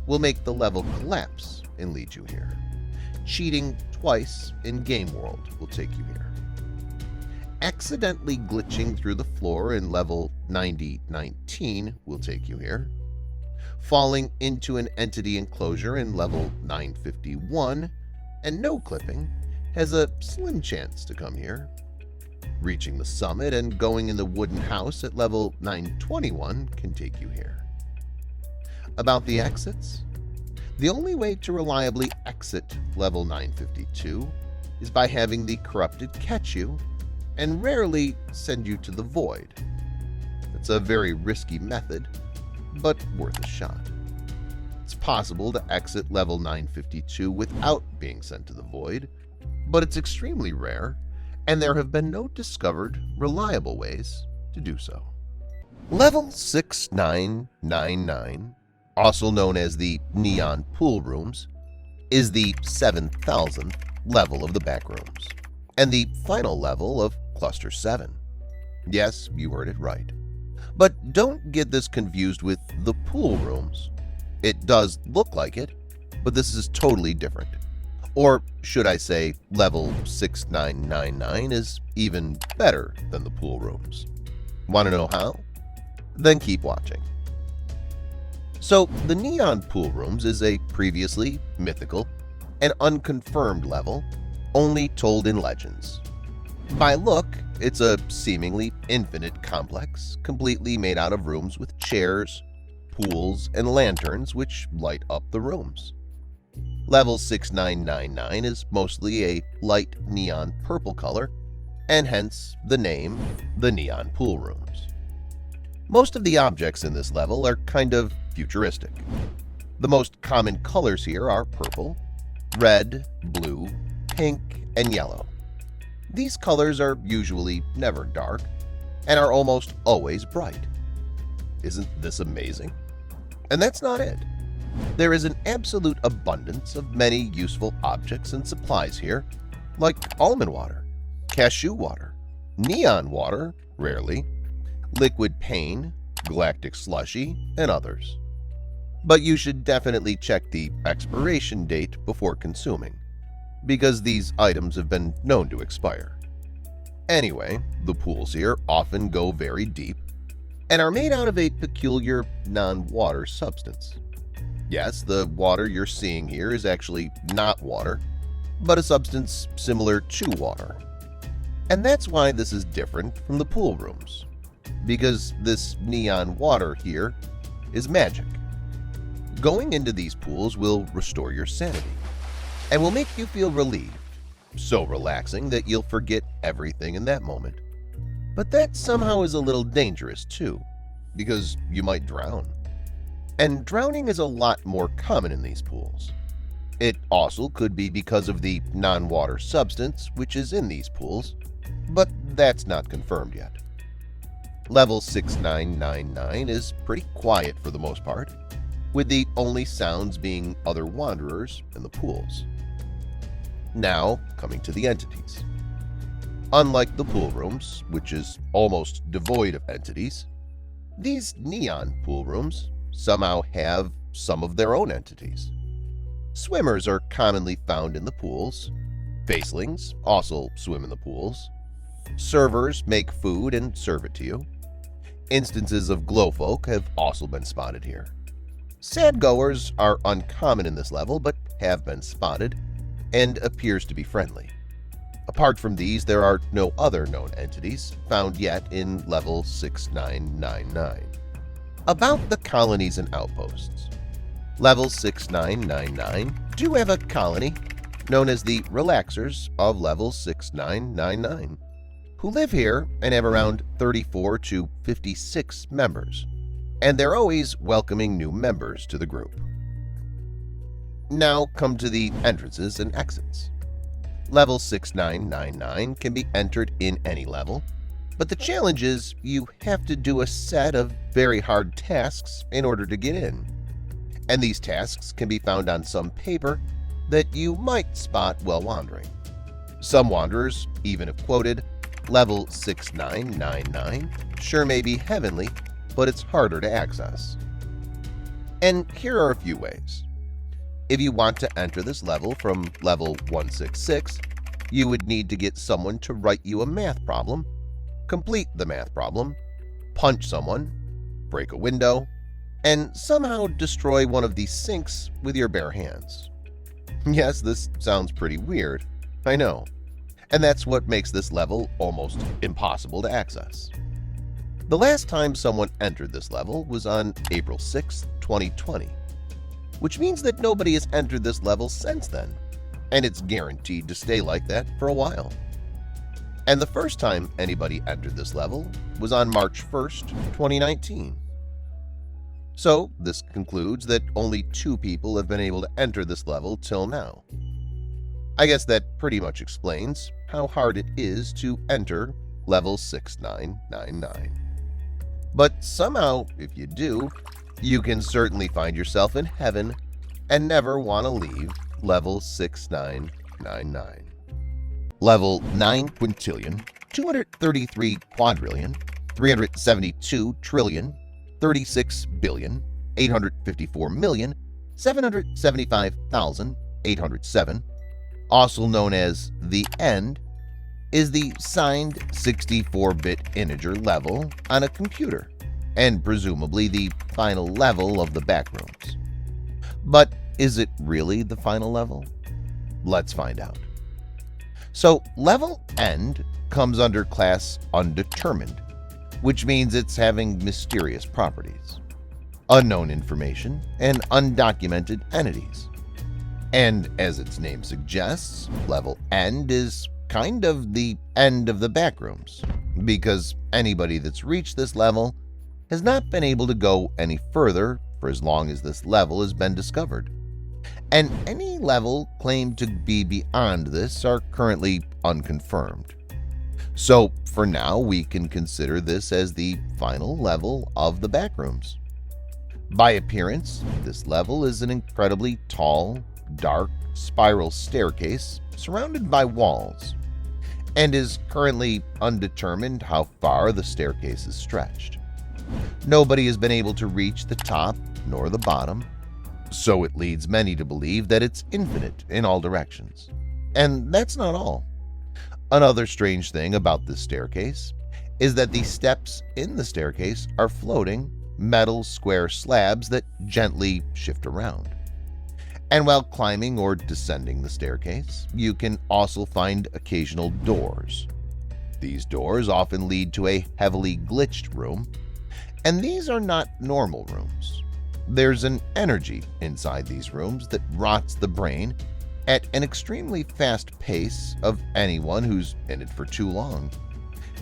will make the level collapse and lead you here. Cheating twice in Game World will take you here. Accidentally glitching through the floor in level 9019 will take you here. Falling into an entity enclosure in level 951 and no clipping has a slim chance to come here. Reaching the summit and going in the wooden house at level 921 can take you here. About the exits, the only way to reliably exit level 952 is by having the Corrupted catch you and rarely send you to the void. It's a very risky method, but worth a shot. It's possible to exit level 952 without being sent to the void, but it's extremely rare, and there have been no discovered reliable ways to do so. Level 6999, also known as the Neon Pool Rooms, is the 7,000th level of the Backrooms, and the final level of Cluster 7. Yes, you heard it right. But don't get this confused with the Pool Rooms. It does look like it, but this is totally different. Or should I say, level 6999 is even better than the Pool Rooms. Want to know how? Then keep watching. So, the Neon Pool Rooms is a previously mythical and unconfirmed level, only told in legends. By look, it's a seemingly infinite complex, completely made out of rooms with chairs, pools, and lanterns which light up the rooms. Level 6999 is mostly a light neon purple color, and hence the name, the Neon Pool Rooms. Most of the objects in this level are kind of futuristic. The most common colors here are purple, red, blue, pink, and yellow. These colors are usually never dark and are almost always bright. Isn't this amazing? And that's not it. There is an absolute abundance of many useful objects and supplies here, like almond water, cashew water, neon water, rarely, liquid pain, galactic slushy, and others. But you should definitely check the expiration date before consuming, because these items have been known to expire. Anyway, the pools here often go very deep and are made out of a peculiar non-water substance. Yes, the water you're seeing here is actually not water, but a substance similar to water. And that's why this is different from the pool rooms, because this neon water here is magic. Going into these pools will restore your sanity and will make you feel relieved, so relaxing that you'll forget everything in that moment. But that somehow is a little dangerous too, because you might drown. And drowning is a lot more common in these pools. It also could be because of the non-water substance which is in these pools, but that's not confirmed yet. Level 6999 is pretty quiet for the most part, with the only sounds being other wanderers in the pools. Now, coming to the entities. Unlike the pool rooms, which is almost devoid of entities, these neon pool rooms somehow have some of their own entities. Swimmers are commonly found in the pools. Facelings also swim in the pools. Servers make food and serve it to you. Instances of glowfolk have also been spotted here. Sadgoers are uncommon in this level, but have been spotted, and appears to be friendly. Apart from these, there are no other known entities found yet in level 6999. About the colonies and outposts. Level 6999 do have a colony known as the Relaxers of level 6999, who live here and have around 34 to 56 members, and they're always welcoming new members to the group. Now come to the entrances and exits. Level 6999 can be entered in any level, but the challenge is you have to do a set of very hard tasks in order to get in. And these tasks can be found on some paper that you might spot while wandering. Some wanderers even have quoted, "Level 6999 sure may be heavenly, but it's harder to access." And here are a few ways. If you want to enter this level from level 166, you would need to get someone to write you a math problem, complete the math problem, punch someone, break a window, and somehow destroy one of these sinks with your bare hands. Yes, this sounds pretty weird, I know, and that's what makes this level almost impossible to access. The last time someone entered this level was on April 6, 2020, which means that nobody has entered this level since then, and it's guaranteed to stay like that for a while. and the first time anybody entered this level was on March 1st, 2019. So this concludes that only 2 people have been able to enter this level till now. I guess that pretty much explains how hard it is to enter level 6999. But somehow, if you do, you can certainly find yourself in heaven and never want to leave level 6999. Level 9 quintillion, 233 quadrillion, 372 trillion, 36 billion, 854 million, 775,807, also known as the End, is the signed 64-bit integer level on a computer, and presumably the final level of the Backrooms. But is it really the final level? Let's find out. So level End comes under class Undetermined, which means it's having mysterious properties, unknown information, and undocumented entities. And as its name suggests, level End is kind of the end of the Backrooms, because anybody that's reached this level has not been able to go any further for as long as this level has been discovered. And any level claimed to be beyond this are currently unconfirmed. So for now, we can consider this as the final level of the Backrooms. By appearance, this level is an incredibly tall, dark, spiral staircase surrounded by walls, and is currently undetermined how far the staircase is stretched. Nobody has been able to reach the top nor the bottom, so it leads many to believe that it's infinite in all directions. And that's not all. Another strange thing about this staircase is that the steps in the staircase are floating metal square slabs that gently shift around. And while climbing or descending the staircase, you can also find occasional doors. These doors often lead to a heavily glitched room, and these are not normal rooms. There's an energy inside these rooms that rots the brain at an extremely fast pace of anyone who's in it for too long,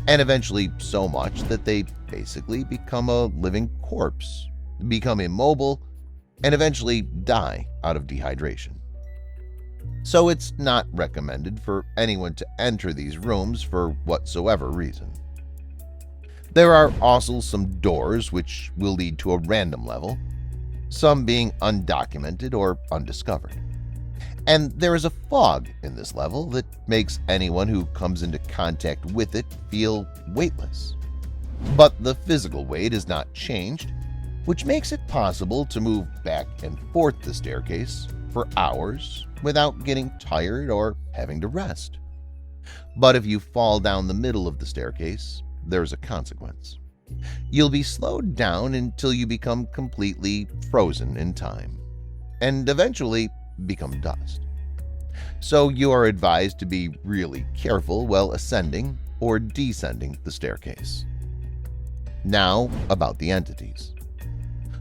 and eventually so much that they basically become a living corpse, become immobile, and eventually die out of dehydration. So it's not recommended for anyone to enter these rooms for whatsoever reason. There are also some doors which will lead to a random level, some being undocumented or undiscovered. And there is a fog in this level that makes anyone who comes into contact with it feel weightless. But the physical weight is not changed, which makes it possible to move back and forth the staircase for hours without getting tired or having to rest. But if you fall down the middle of the staircase, there's a consequence. You'll be slowed down until you become completely frozen in time, and eventually become dust. So you are advised to be really careful while ascending or descending the staircase. Now about the entities.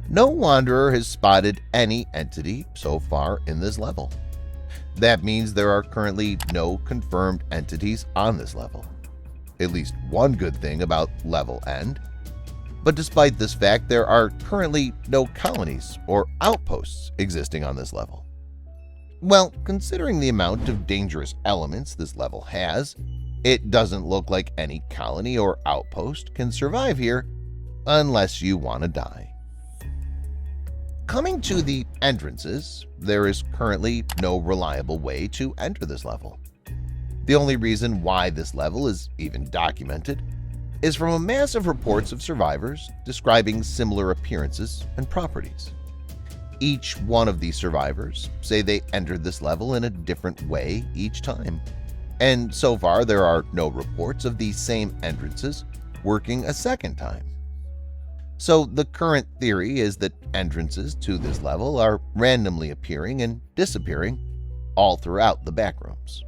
No wanderer has spotted any entity so far in this level. That means there are currently no confirmed entities on this level. At least one good thing about level End. But despite this fact, there are currently no colonies or outposts existing on this level. Well, considering the amount of dangerous elements this level has, it doesn't look like any colony or outpost can survive here unless you want to die. Coming to the entrances, there is currently no reliable way to enter this level. The only reason why this level is even documented is from a mass of reports of survivors describing similar appearances and properties. Each one of these survivors say they entered this level in a different way each time, and so far there are no reports of these same entrances working a second time. So the current theory is that entrances to this level are randomly appearing and disappearing all throughout the Backrooms.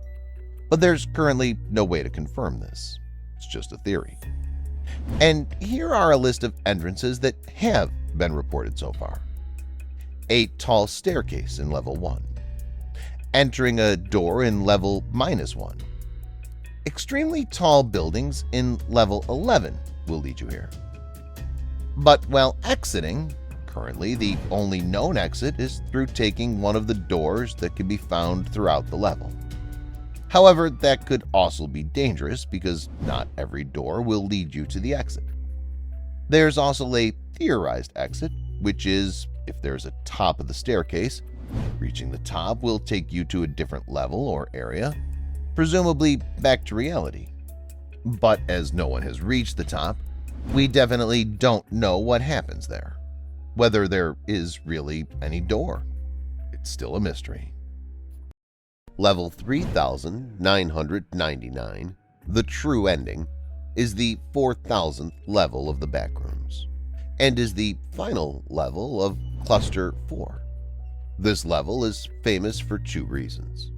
But there's currently no way to confirm this. It's just a theory. And here are a list of entrances that have been reported so far. A tall staircase in level 1. Entering a door in level -1. Extremely tall buildings in level 11 will lead you here. But while exiting, currently the only known exit is through taking one of the doors that can be found throughout the level. However, that could also be dangerous because not every door will lead you to the exit. There's also a theorized exit, which is, if there's a top of the staircase, reaching the top will take you to a different level or area, presumably back to reality. But as no one has reached the top, we definitely don't know what happens there, whether there is really any door. It's still a mystery. Level 3999, the true ending, is the 4000th level of the Backrooms, and is the final level of Cluster 4. This level is famous for two reasons: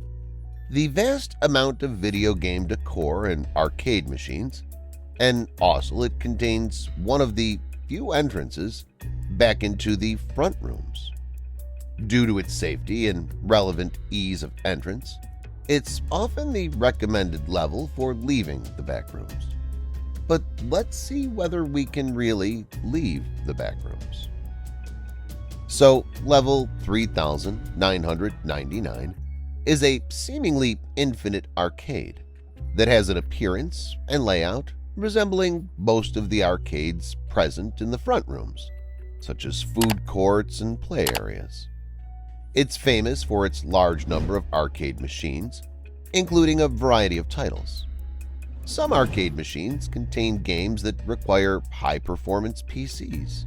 the vast amount of video game decor and arcade machines, and also it contains one of the few entrances back into the front rooms. Due to its safety and relevant ease of entrance, it's often the recommended level for leaving the Backrooms. But let's see whether we can really leave the Backrooms. So, level 3999 is a seemingly infinite arcade that has an appearance and layout resembling most of the arcades present in the front rooms, such as food courts and play areas. It's famous for its large number of arcade machines, including a variety of titles. Some arcade machines contain games that require high-performance PCs,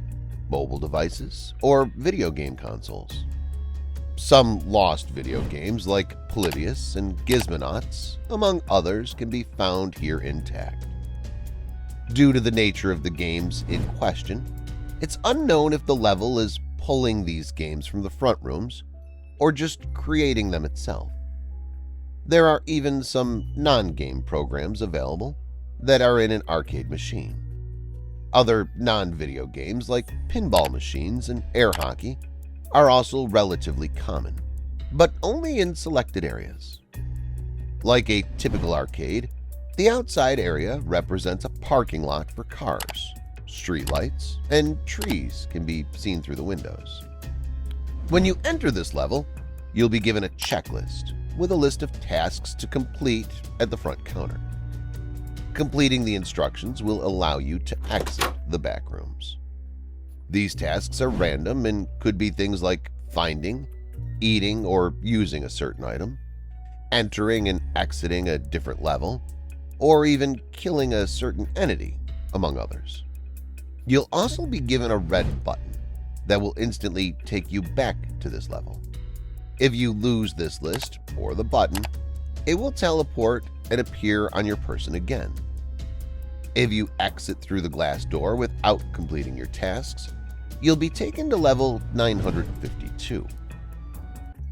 mobile devices, or video game consoles. Some lost video games like Polybius and Gizmonauts, among others, can be found here intact. Due to the nature of the games in question, it's unknown if the level is pulling these games from the front rooms or just creating them itself. There are even some non-game programs available that are in an arcade machine. Other non-video games like pinball machines and air hockey are also relatively common, but only in selected areas. Like a typical arcade, the outside area represents a parking lot for cars. Streetlights and trees can be seen through the windows. When you enter this level, you'll be given a checklist with a list of tasks to complete at the front counter. Completing the instructions will allow you to exit the Backrooms. These tasks are random and could be things like finding, eating, or using a certain item, entering and exiting a different level, or even killing a certain entity, among others. You'll also be given a red button that will instantly take you back to this level. If you lose this list or the button, it will teleport and appear on your person again. If you exit through the glass door without completing your tasks, you'll be taken to level 952.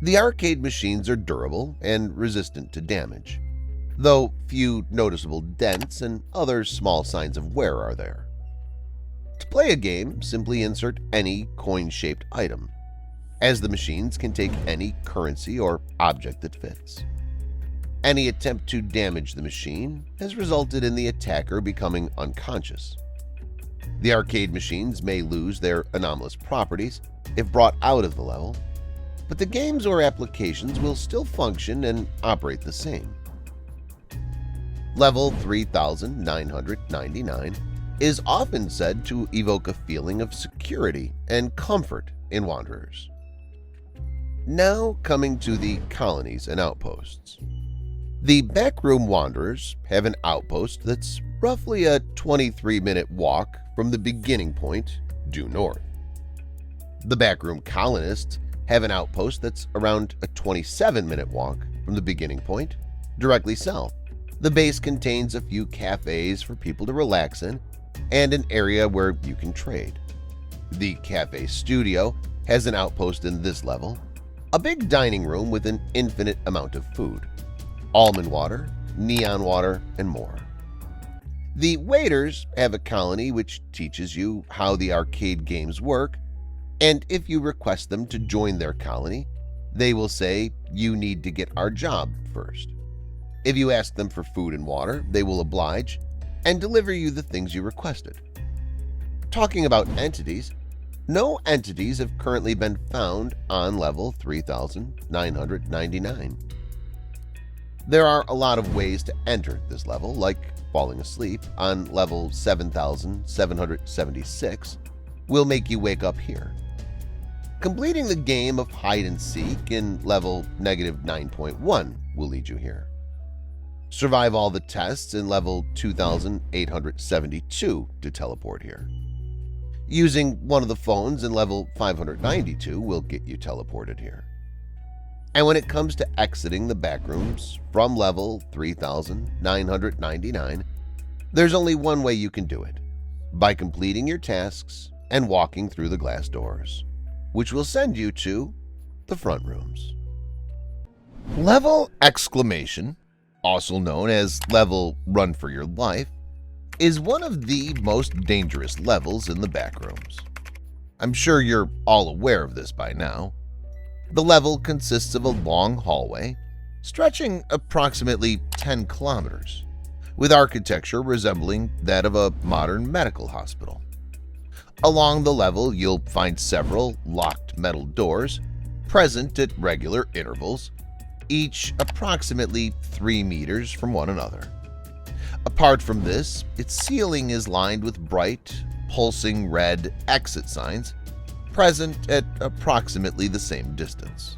The arcade machines are durable and resistant to damage, though few noticeable dents and other small signs of wear are there. To play a game, simply insert any coin-shaped item, as the machines can take any currency or object that fits. Any attempt to damage the machine has resulted in the attacker becoming unconscious. The arcade machines may lose their anomalous properties if brought out of the level, but the games or applications will still function and operate the same. Level 3999 is often said to evoke a feeling of security and comfort in wanderers. Now coming to the colonies and outposts. The Backroom Wanderers have an outpost that's roughly a 23-minute walk from the beginning point due north. The Backroom Colonists have an outpost that's around a 27-minute walk from the beginning point directly south. The base contains a few cafes for people to relax in and an area where you can trade. The Cafe Studio has an outpost in this level, a big dining room with an infinite amount of food, almond water, neon water, and more. The Waiters have a colony which teaches you how the arcade games work, and if you request them to join their colony, they will say you need to get our job first. If you ask them for food and water, they will oblige and deliver you the things you requested. Talking about entities, no entities have currently been found on level 3999. There are a lot of ways to enter this level, like falling asleep on level 7776 will make you wake up here. Completing the game of hide-and-seek in level -9.1 will lead you here. Survive all the tests in level 2872 to teleport here. Using one of the phones in level 592 will get you teleported here. And when it comes to exiting the backrooms from level 3999, there's only one way you can do it, by completing your tasks and walking through the glass doors, which will send you to the front rooms. Level exclamation, also known as level run for your life, is one of the most dangerous levels in the backrooms. I'm sure you're all aware of this by now. The level consists of a long hallway stretching approximately 10 kilometers, with architecture resembling that of a modern medical hospital. Along the level, you'll find several locked metal doors present at regular intervals, each approximately 3 meters from one another. Apart from this, its ceiling is lined with bright, pulsing red exit signs present at approximately the same distance.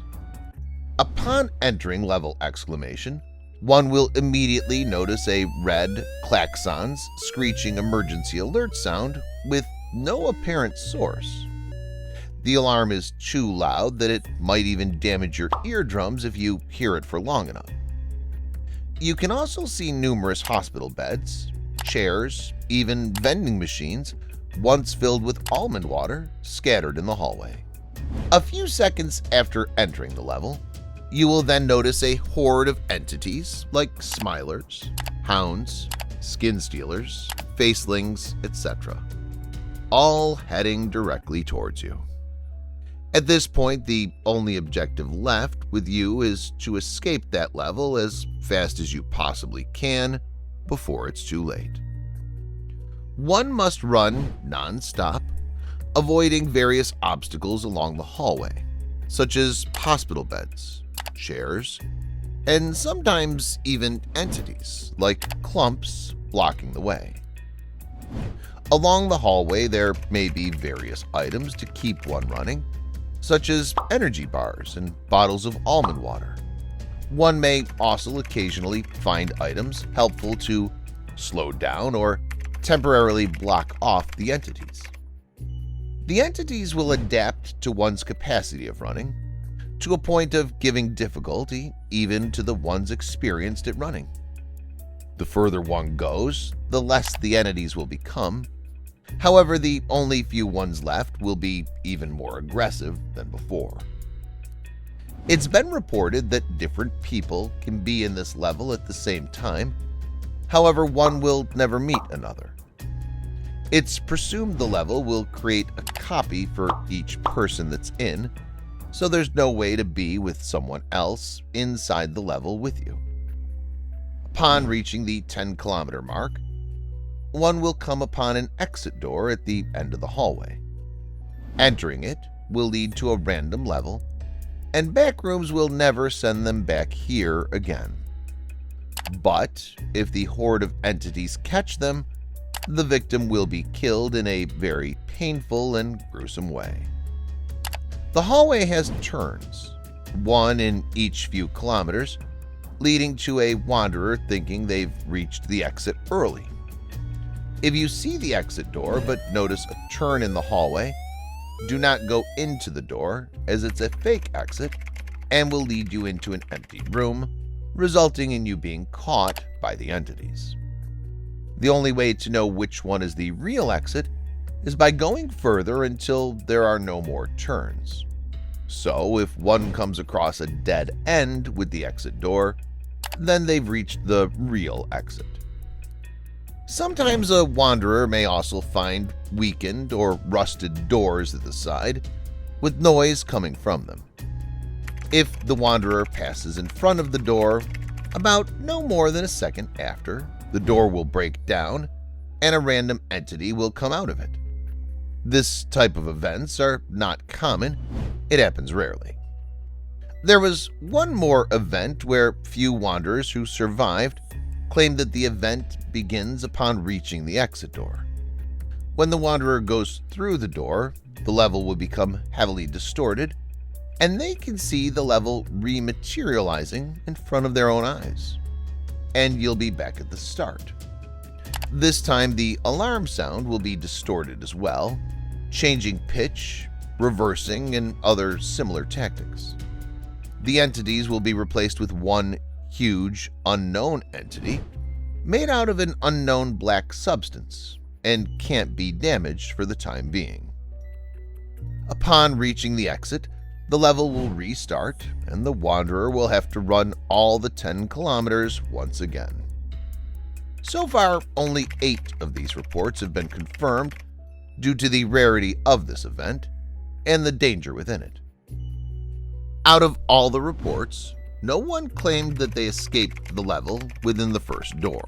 Upon entering level exclamation, one will immediately notice a red klaxon's screeching emergency alert sound with no apparent source. The alarm is too loud that it might even damage your eardrums if you hear it for long enough. You can also see numerous hospital beds, chairs, even vending machines, once filled with almond water, scattered in the hallway. A few seconds after entering the level, you will then notice a horde of entities like smilers, hounds, skin stealers, facelings, etc., all heading directly towards you. At this point, the only objective left with you is to escape that level as fast as you possibly can before it's too late. One must run non-stop, avoiding various obstacles along the hallway, such as hospital beds, chairs, and sometimes even entities like clumps blocking the way. Along the hallway, there may be various items to keep one running, such as energy bars and bottles of almond water. One may also occasionally find items helpful to slow down or temporarily block off the entities. The entities will adapt to one's capacity of running, to a point of giving difficulty even to the ones experienced at running. The further one goes, the less the entities will become. However, the only few ones left will be even more aggressive than before. It's been reported that different people can be in this level at the same time. However, one will never meet another. It's presumed the level will create a copy for each person that's in, so there's no way to be with someone else inside the level with you. Upon reaching the 10-kilometer mark, one will come upon an exit door at the end of the hallway. Entering it will lead to a random level, and Backrooms will never send them back here again. But if the horde of entities catch them, the victim will be killed in a very painful and gruesome way. The hallway has turns, one in each few kilometers, leading to a wanderer thinking they've reached the exit early. If you see the exit door but notice a turn in the hallway, do not go into the door as it's a fake exit and will lead you into an empty room, resulting in you being caught by the entities. The only way to know which one is the real exit is by going further until there are no more turns. So if one comes across a dead end with the exit door, then they've reached the real exit. Sometimes a wanderer may also find weakened or rusted doors at the side, with noise coming from them. If the wanderer passes in front of the door, About no more than a second after, the door will break down and a random entity will come out of it. This type of events are not common, it happens rarely. There was one more event where few wanderers who survived claimed that the event begins upon reaching the exit door. When the wanderer goes through the door, the level will become heavily distorted, and they can see the level rematerializing in front of their own eyes. And you'll be back at the start. This time the alarm sound will be distorted as well, changing pitch, reversing, and other similar tactics. The entities will be replaced with one huge, unknown entity made out of an unknown black substance and can't be damaged for the time being. Upon reaching the exit, the level will restart and the wanderer will have to run all the 10 kilometers once again. So far, only 8 of these reports have been confirmed due to the rarity of this event and the danger within it. Out of all the reports, no one claimed that they escaped the level within the first door.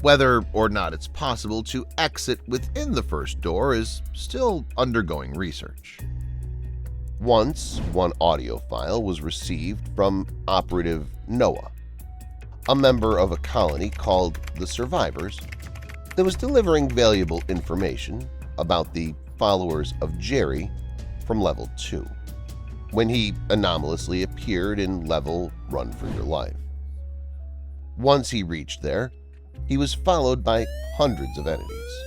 Whether or not it's possible to exit within the first door is still undergoing research. Once, one audio file was received from Operative Noah, a member of a colony called the Survivors that was delivering valuable information about the followers of Jerry from Level 2, when he anomalously appeared in Level Run for Your Life. Once he reached there, he was followed by hundreds of entities.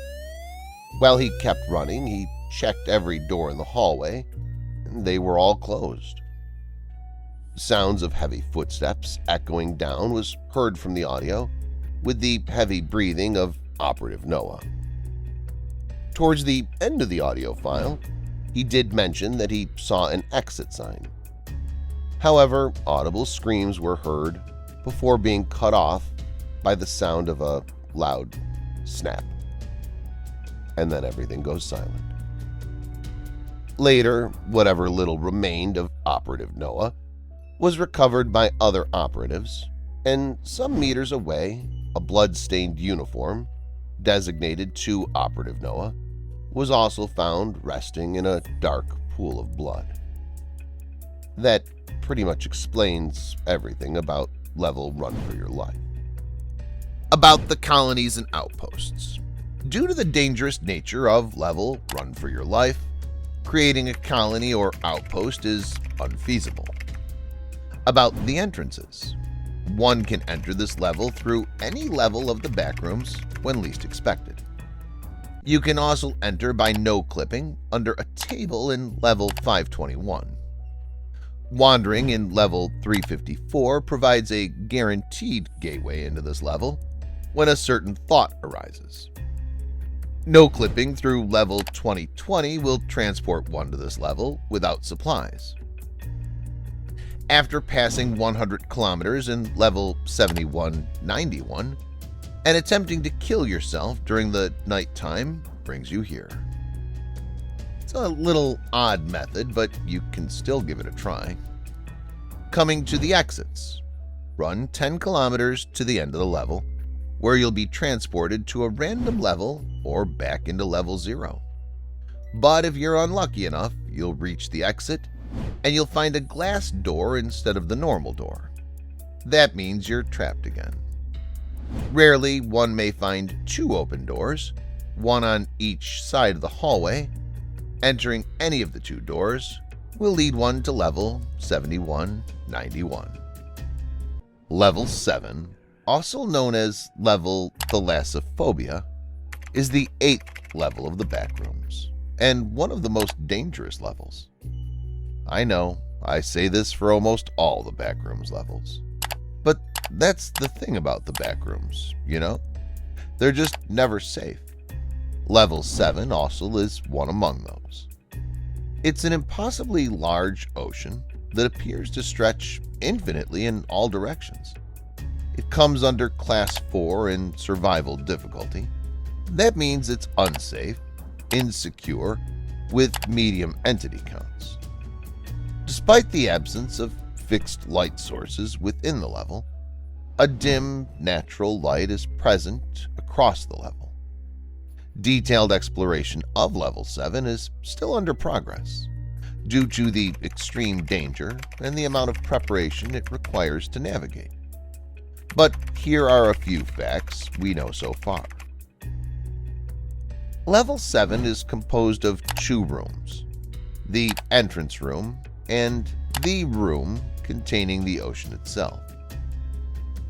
While he kept running, he checked every door in the hallway, and they were all closed. Sounds of heavy footsteps echoing down was heard from the audio, with the heavy breathing of Operative Noah. Towards the end of the audio file, he did mention that he saw an exit sign. However, audible screams were heard before being cut off by the sound of a loud snap. And then everything goes silent. Later, whatever little remained of Operative Noah was recovered by other operatives, and some meters away, a blood-stained uniform, designated to Operative Noah, was also found resting in a dark pool of blood. That pretty much explains everything about Level Run for Your Life. About the colonies and outposts. Due to the dangerous nature of Level Run for Your Life, creating a colony or outpost is unfeasible. About the entrances. One can enter this level through any level of the backrooms when least expected. You can also enter by no-clipping under a table in Level 521. Wandering in Level 354 provides a guaranteed gateway into this level when a certain thought arises. No-clipping through Level 2020 will transport one to this level without supplies. After passing 100 kilometers in Level 7191, and attempting to kill yourself during the nighttime brings you here. It's a little odd method, but you can still give it a try. Coming to the exits. Run 10 kilometers to the end of the level, where you'll be transported to a random level or back into Level 0. But if you're unlucky enough, you'll reach the exit, and you'll find a glass door instead of the normal door. That means you're trapped again. Rarely, one may find 2 open doors, one on each side of the hallway. Entering any of the 2 doors will lead one to Level 7191. Level 7, also known as Level Thalassophobia, is the 8th level of the Backrooms, and one of the most dangerous levels. I know, I say this for almost all the Backrooms levels. But that's the thing about the Backrooms, you know? They're just never safe. Level 7 also is one among those. It's an impossibly large ocean that appears to stretch infinitely in all directions. It comes under Class 4 in survival difficulty. That means it's unsafe, insecure, with medium entity counts. Despite the absence of fixed light sources within the level, A dim, natural light is present across the level. Detailed exploration of Level 7 is still under progress, due to the extreme danger and the amount of preparation it requires to navigate. But here are a few facts we know so far. Level 7 is composed of 2 rooms, the entrance room and the room containing the ocean itself,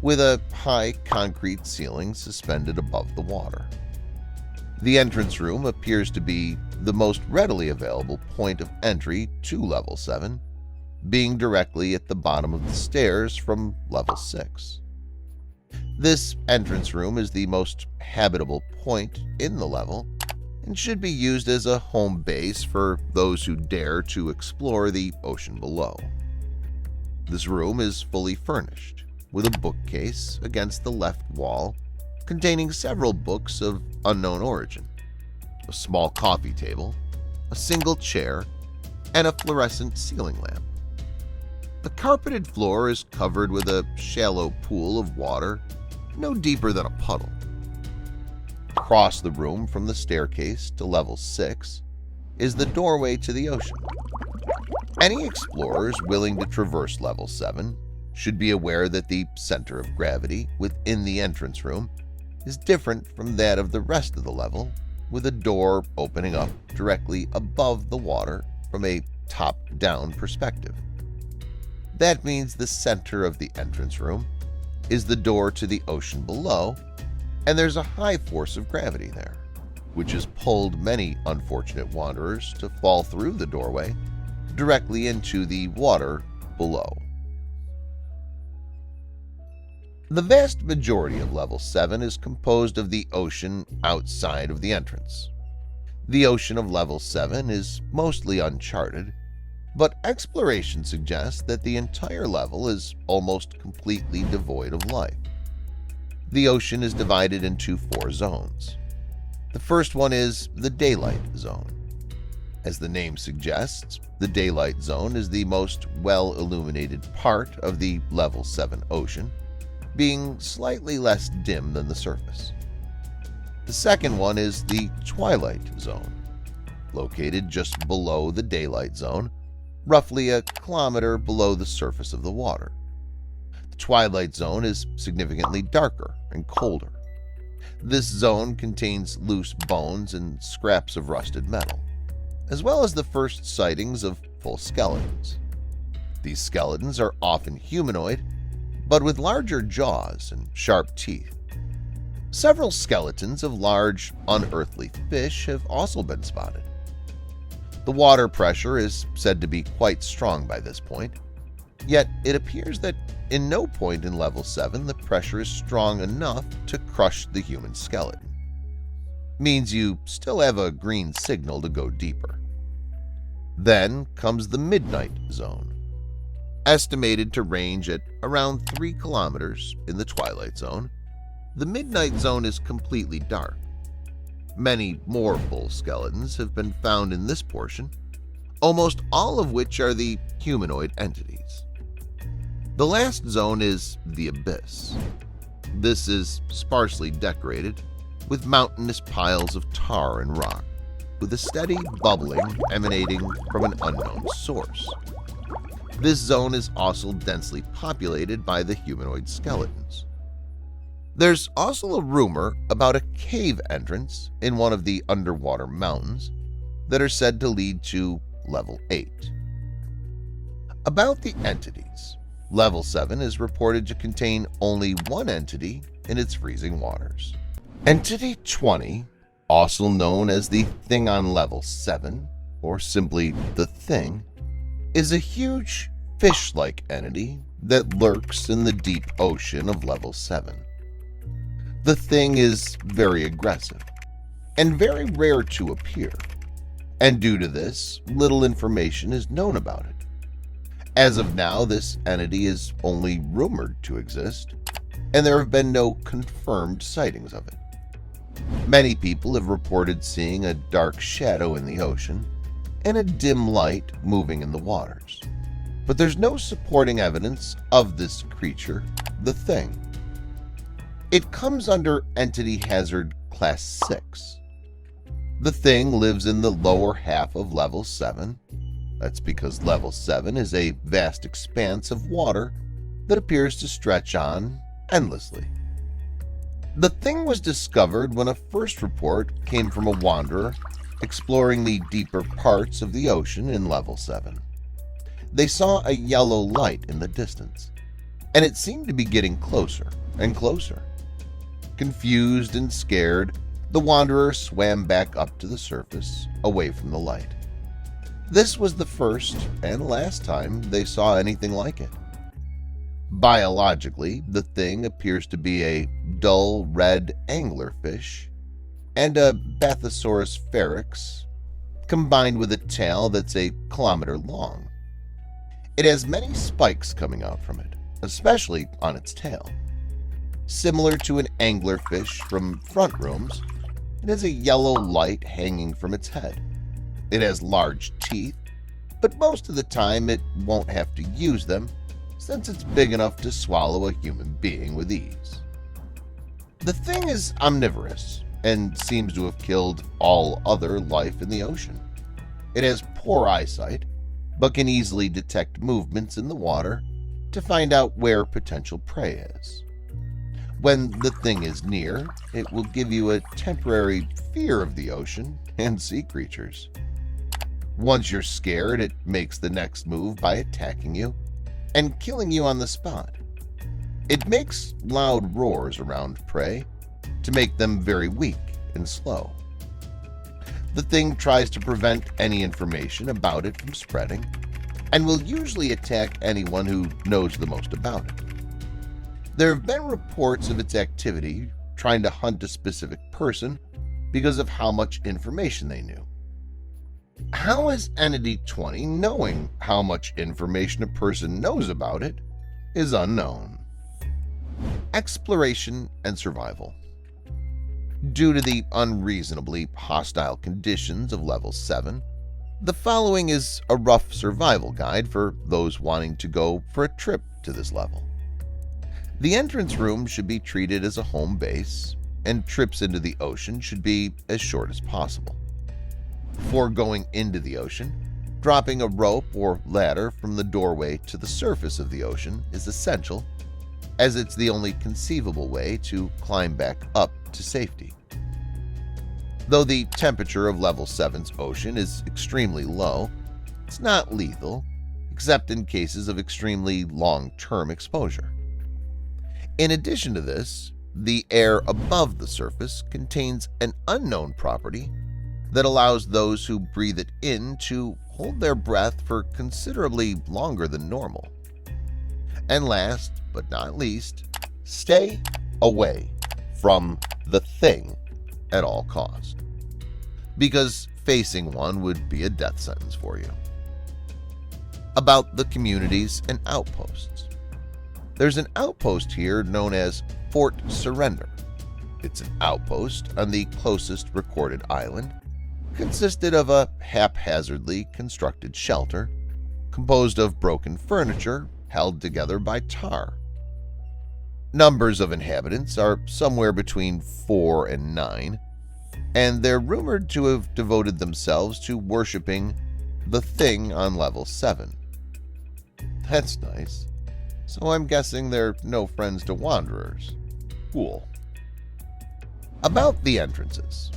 with a high concrete ceiling suspended above the water. The entrance room appears to be the most readily available point of entry to Level 7, being directly at the bottom of the stairs from Level 6. This entrance room is the most habitable point in the level and should be used as a home base for those who dare to explore the ocean below. This room is fully furnished, with a bookcase against the left wall containing several books of unknown origin, a small coffee table, a single chair, and a fluorescent ceiling lamp. The carpeted floor is covered with a shallow pool of water no deeper than a puddle. Across the room from the staircase to Level 6 is the doorway to the ocean. Any explorers willing to traverse Level 7 should be aware that the center of gravity within the entrance room is different from that of the rest of the level, with a door opening up directly above the water from a top-down perspective. That means the center of the entrance room is the door to the ocean below, and there's a high force of gravity there, which has pulled many unfortunate wanderers to fall through the doorway directly into the water below. The vast majority of Level 7 is composed of the ocean outside of the entrance. The ocean of Level 7 is mostly uncharted, but exploration suggests that the entire level is almost completely devoid of life. The ocean is divided into 4 zones. The first one is the daylight zone. As the name suggests, the daylight zone is the most well-illuminated part of the Level 7 ocean, being slightly less dim than the surface. The second one is the twilight zone, located just below the daylight zone, roughly a kilometer below the surface of the water. The twilight zone is significantly darker and colder. This zone contains loose bones and scraps of rusted metal, as well as the first sightings of full skeletons. These skeletons are often humanoid, but with larger jaws and sharp teeth. Several skeletons of large, unearthly fish have also been spotted. The water pressure is said to be quite strong by this point, yet it appears that in no point in Level 7 the pressure is strong enough to crush the human skeleton. Means you still have a green signal to go deeper. Then comes the midnight zone, estimated to range at around 3 kilometers in the twilight zone. The midnight zone is completely dark. Many more full skeletons have been found in this portion, almost all of which are the humanoid entities. The last zone is the abyss. This is sparsely decorated with mountainous piles of tar and rock, with a steady bubbling emanating from an unknown source. This zone is also densely populated by the humanoid skeletons. There's also a rumor about a cave entrance in one of the underwater mountains that are said to lead to Level 8. About the entities, Level 7 is reported to contain only one entity in its freezing waters. Entity 20, also known as the Thing on Level 7, or simply the Thing, is a huge fish-like entity that lurks in the deep ocean of Level 7. The Thing is very aggressive and very rare to appear, and due to this, little information is known about it. As of now, this entity is only rumored to exist, and there have been no confirmed sightings of it. Many people have reported seeing a dark shadow in the ocean and a dim light moving in the waters, but there's no supporting evidence of this creature, the Thing. It comes under Entity Hazard Class 6. The thing lives in the lower half of Level 7. That's because Level 7 is a vast expanse of water that appears to stretch on endlessly. The thing was discovered when a first report came from a wanderer exploring the deeper parts of the ocean in Level 7. They saw a yellow light in the distance, and it seemed to be getting closer and closer. Confused and scared, the wanderer swam back up to the surface, away from the light. This was the first and last time they saw anything like it. Biologically, the thing appears to be a dull red anglerfish and a Bathysaurus feryx, combined with a tail that's a kilometer long. It has many spikes coming out from it, especially on its tail. Similar to an anglerfish from Frontrooms, it has a yellow light hanging from its head. It has large teeth, but most of the time it won't have to use them since it's big enough to swallow a human being with ease. The thing is omnivorous and seems to have killed all other life in the ocean. It has poor eyesight, but can easily detect movements in the water to find out where potential prey is. When the thing is near, it will give you a temporary fear of the ocean and sea creatures. Once you're scared, it makes the next move by attacking you and killing you on the spot. It makes loud roars around prey to make them very weak and slow. The thing tries to prevent any information about it from spreading and will usually attack anyone who knows the most about it. There have been reports of its activity trying to hunt a specific person because of how much information they knew. How is Entity 20 knowing how much information a person knows about it is unknown. Exploration and survival. Due to the unreasonably hostile conditions of Level 7, the following is a rough survival guide for those wanting to go for a trip to this level. The entrance room should be treated as a home base, and trips into the ocean should be as short as possible. Before going into the ocean, dropping a rope or ladder from the doorway to the surface of the ocean is essential, as it's the only conceivable way to climb back up to safety. Though the temperature of Level 7's ocean is extremely low, it's not lethal, except in cases of extremely long-term exposure. In addition to this, the air above the surface contains an unknown property that allows those who breathe it in to hold their breath for considerably longer than normal. And last but not least, stay away from the thing at all costs, because facing one would be a death sentence for you. About the communities and outposts. There's an outpost here known as Fort Surrender. It's an outpost on the closest recorded island, consisted of a haphazardly constructed shelter composed of broken furniture held together by tar. Numbers of inhabitants are somewhere between 4 and 9, and they're rumored to have devoted themselves to worshipping the thing on Level 7. That's nice. So I'm guessing they're no friends to wanderers. Cool. About the entrances.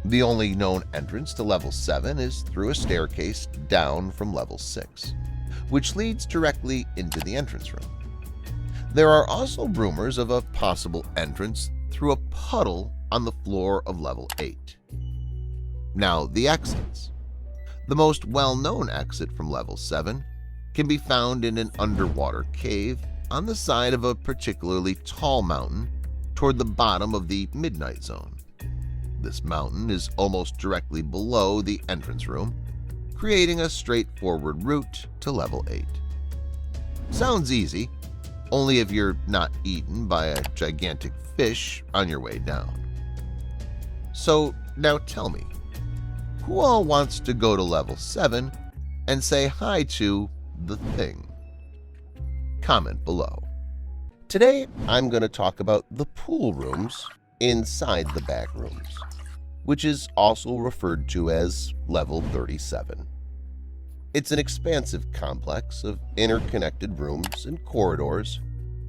The only known entrance to Level 7 is through a staircase down from Level 6, which leads directly into the entrance room. There are also rumors of a possible entrance through a puddle on the floor of Level 8. Now, the exits. The most well-known exit from Level 7 can be found in an underwater cave on the side of a particularly tall mountain toward the bottom of the Midnight Zone. This mountain is almost directly below the entrance room, creating a straightforward route to Level 8. Sounds easy, only if you're not eaten by a gigantic fish on your way down. So now tell me, who all wants to go to Level 7 and say hi to the thing? Comment below. Today, I'm going to talk about the pool rooms inside the backrooms, which is also referred to as Level 37. It's an expansive complex of interconnected rooms and corridors,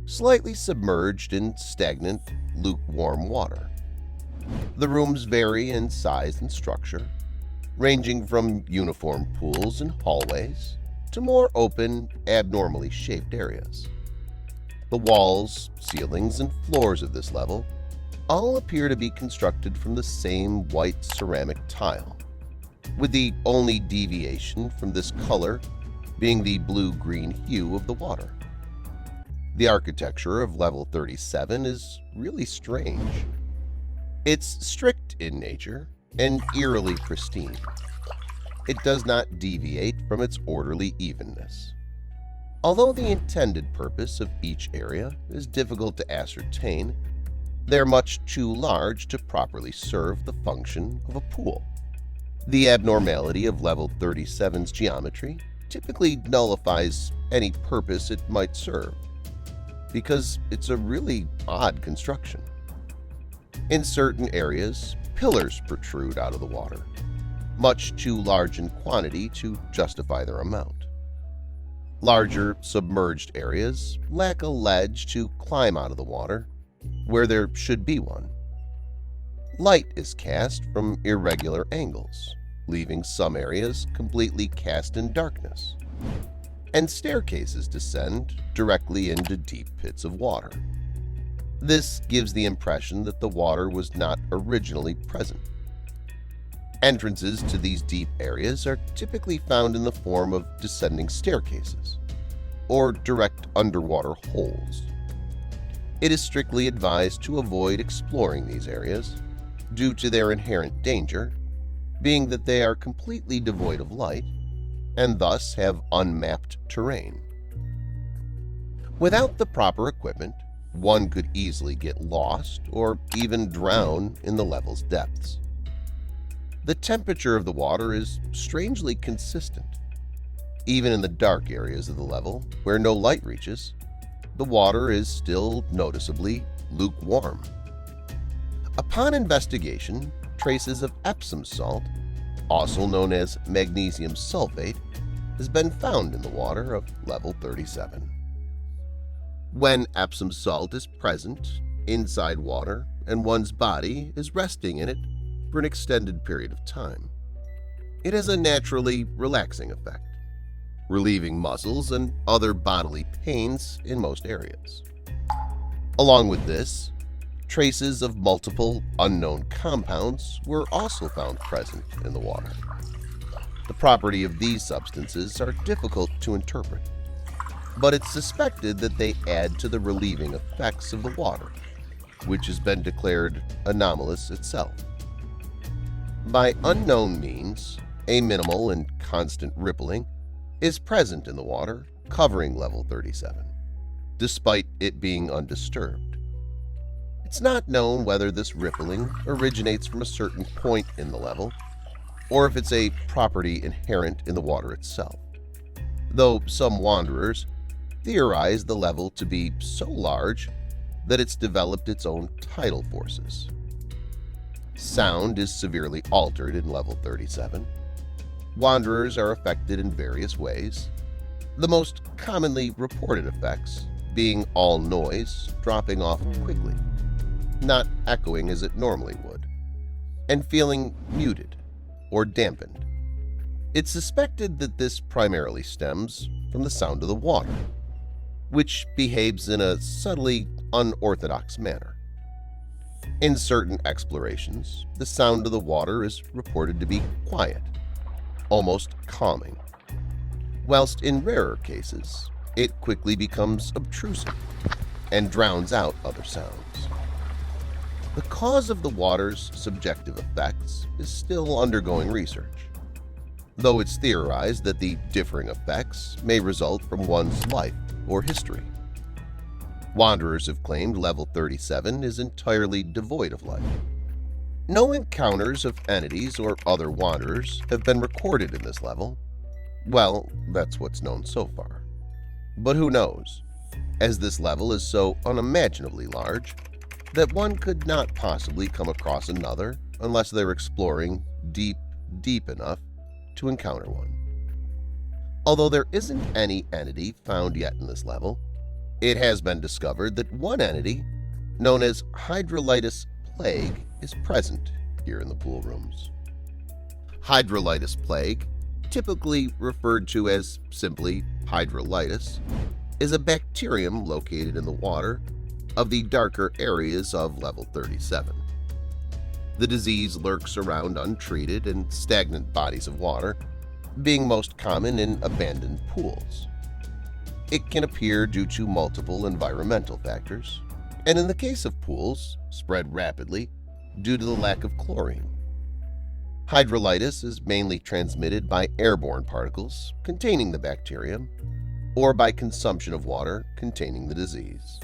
slightly submerged in stagnant, lukewarm water. The rooms vary in size and structure, ranging from uniform pools and hallways to more open, abnormally shaped areas. The walls, ceilings, and floors of this level all appear to be constructed from the same white ceramic tile, with the only deviation from this color being the blue-green hue of the water. The architecture of Level 37 is really strange. It's strict in nature and eerily pristine. It does not deviate from its orderly evenness. Although the intended purpose of each area is difficult to ascertain, they're much too large to properly serve the function of a pool. The abnormality of Level 37's geometry typically nullifies any purpose it might serve, because it's a really odd construction. In certain areas, pillars protrude out of the water, much too large in quantity to justify their amount. Larger, submerged areas lack a ledge to climb out of the water, where there should be one. Light is cast from irregular angles, leaving some areas completely cast in darkness, and staircases descend directly into deep pits of water. This gives the impression that the water was not originally present. Entrances to these deep areas are typically found in the form of descending staircases or direct underwater holes. It is strictly advised to avoid exploring these areas due to their inherent danger, being that they are completely devoid of light and thus have unmapped terrain. Without the proper equipment, one could easily get lost or even drown in the level's depths. The temperature of the water is strangely consistent. Even in the dark areas of the level, where no light reaches, the water is still noticeably lukewarm. Upon investigation, traces of Epsom salt, also known as magnesium sulfate, has been found in the water of Level 37. When Epsom salt is present inside water and one's body is resting in it for an extended period of time, it has a naturally relaxing effect, relieving muscles and other bodily pains in most areas. Along with this, traces of multiple unknown compounds were also found present in the water. The property of these substances are difficult to interpret, but it's suspected that they add to the relieving effects of the water, which has been declared anomalous itself. By unknown means, a minimal and constant rippling is present in the water covering Level 37, despite it being undisturbed. It's not known whether this rippling originates from a certain point in the level, or if it's a property inherent in the water itself, though some wanderers theorize the level to be so large that it's developed its own tidal forces. Sound is severely altered in Level 37. Wanderers are affected in various ways, the most commonly reported effects being all noise dropping off quickly, not echoing as it normally would, and feeling muted or dampened. It's suspected that this primarily stems from the sound of the water, which behaves in a subtly unorthodox manner. In certain explorations, the sound of the water is reported to be quiet, almost calming, whilst in rarer cases, it quickly becomes obtrusive and drowns out other sounds. The cause of the water's subjective effects is still undergoing research, though it's theorized that the differing effects may result from one's life or history. Wanderers have claimed Level 37 is entirely devoid of life. No encounters of entities or other wanderers have been recorded in this level. Well, that's what's known so far. But who knows? as this level is so unimaginably large that one could not possibly come across another unless they're exploring deep enough to encounter one. Although there isn't any entity found yet in this level, it has been discovered that one entity, known as Hydrolitis Plague, is present here in the pool rooms. Hydrolitis Plague, typically referred to as simply hydrolitis, is a bacterium located in the water of the darker areas of level 37. The disease lurks around untreated and stagnant bodies of water, being most common in abandoned pools. It can appear due to multiple environmental factors, and in the case of pools, spread rapidly due to the lack of chlorine. Hydrolitis is mainly transmitted by airborne particles containing the bacterium or by consumption of water containing the disease.